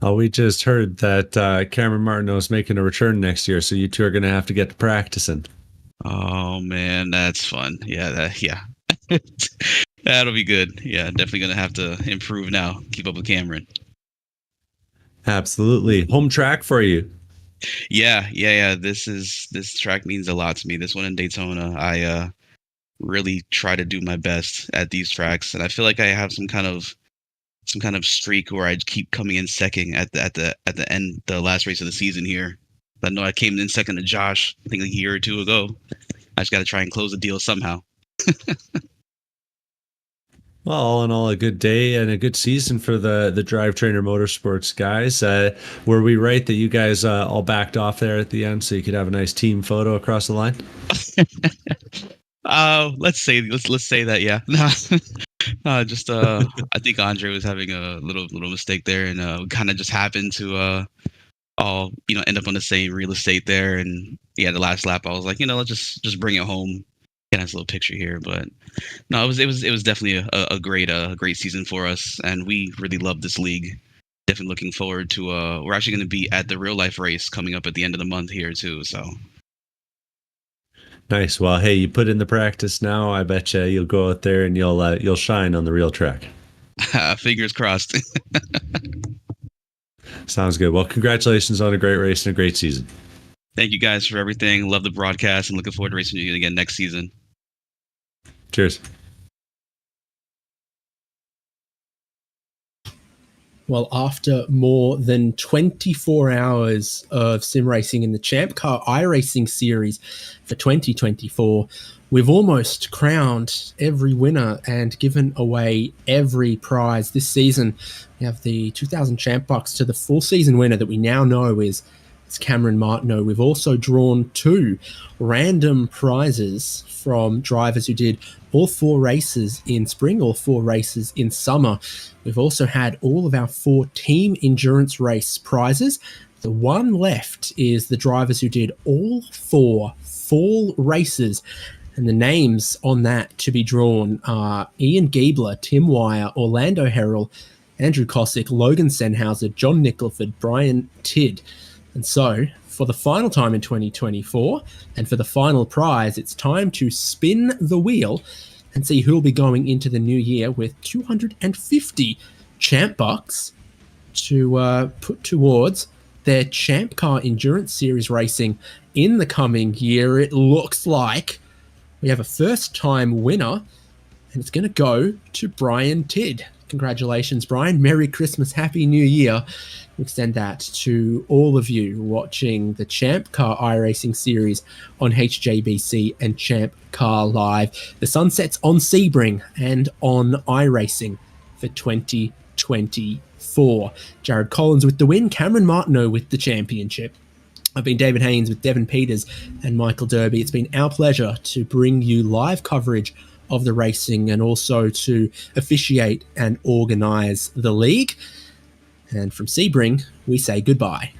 Oh, we just heard that Cameron Martineau is making a return next year, so you two are going to have to get to practicing. Oh man, that's fun. Yeah, that'll be good. Yeah, definitely going to have to improve now. Keep up with Cameron. Absolutely. Home track for you. Yeah. This track means a lot to me. This one in Daytona, I really try to do my best at these tracks, and I feel like I have some kind of streak where I keep coming in second at the end, the last race of the season here. I know I came in second to Josh, I think a year or two ago. I just got to try and close the deal somehow. Well, all in all, a good day and a good season for the Drive Trainer Motorsports guys. Were we right that you guys all backed off there at the end so you could have a nice team photo across the line? Let's say that, yeah. Just I think Andre was having a little mistake there, and we kind of just happened to all end up on the same real estate there. And yeah, the last lap I was like, let's just bring it home. Get a nice little picture here. But no, it was definitely a great season for us, and we really love this league. Definitely looking forward to we're actually going to be at the real life race coming up at the end of the month here too. So nice. Well, hey, you put in the practice now. I bet you you'll go out there and you'll shine on the real track. Fingers crossed. Sounds good. Well, congratulations on a great race and a great season. Thank you guys for everything. Love the broadcast and looking forward to racing you again next season. Cheers. Well, after more than 24 hours of sim racing in the ChampCar iRacing series for 2024, we've almost crowned every winner and given away every prize this season. We have the 2000 Champ Bucks to the full season winner that we now know is Cameron Martineau. We've also drawn 2 random prizes from drivers who did all 4 races in spring, all 4 races in summer. We've also had all of our 4 team endurance race prizes. The one left is the drivers who did all 4 fall races. And the names on that to be drawn are Ian Giebler, Tim Wire, Orlando Herrell, Andrew Cosick, Logan Senhauser, John Nickleford, Brian Tidd. And so, for the final time in 2024, and for the final prize, it's time to spin the wheel and see who'll be going into the new year with 250 Champ Bucks to put towards their ChampCar Endurance Series racing in the coming year. It looks like we have a first-time winner, and it's going to go to Brian Tidd. Congratulations, Brian. Merry Christmas, Happy New Year. We extend that to all of you watching the ChampCar iRacing series on HJBC and ChampCar Live. The sun sets on Sebring and on iRacing for 2024. Jared Collins with the win, Cameron Martineau with the championship. I've been David Haynes with Devin Peters and Michael Derby. It's been our pleasure to bring you live coverage of the racing and also to officiate and organise the league. And from Sebring, we say goodbye.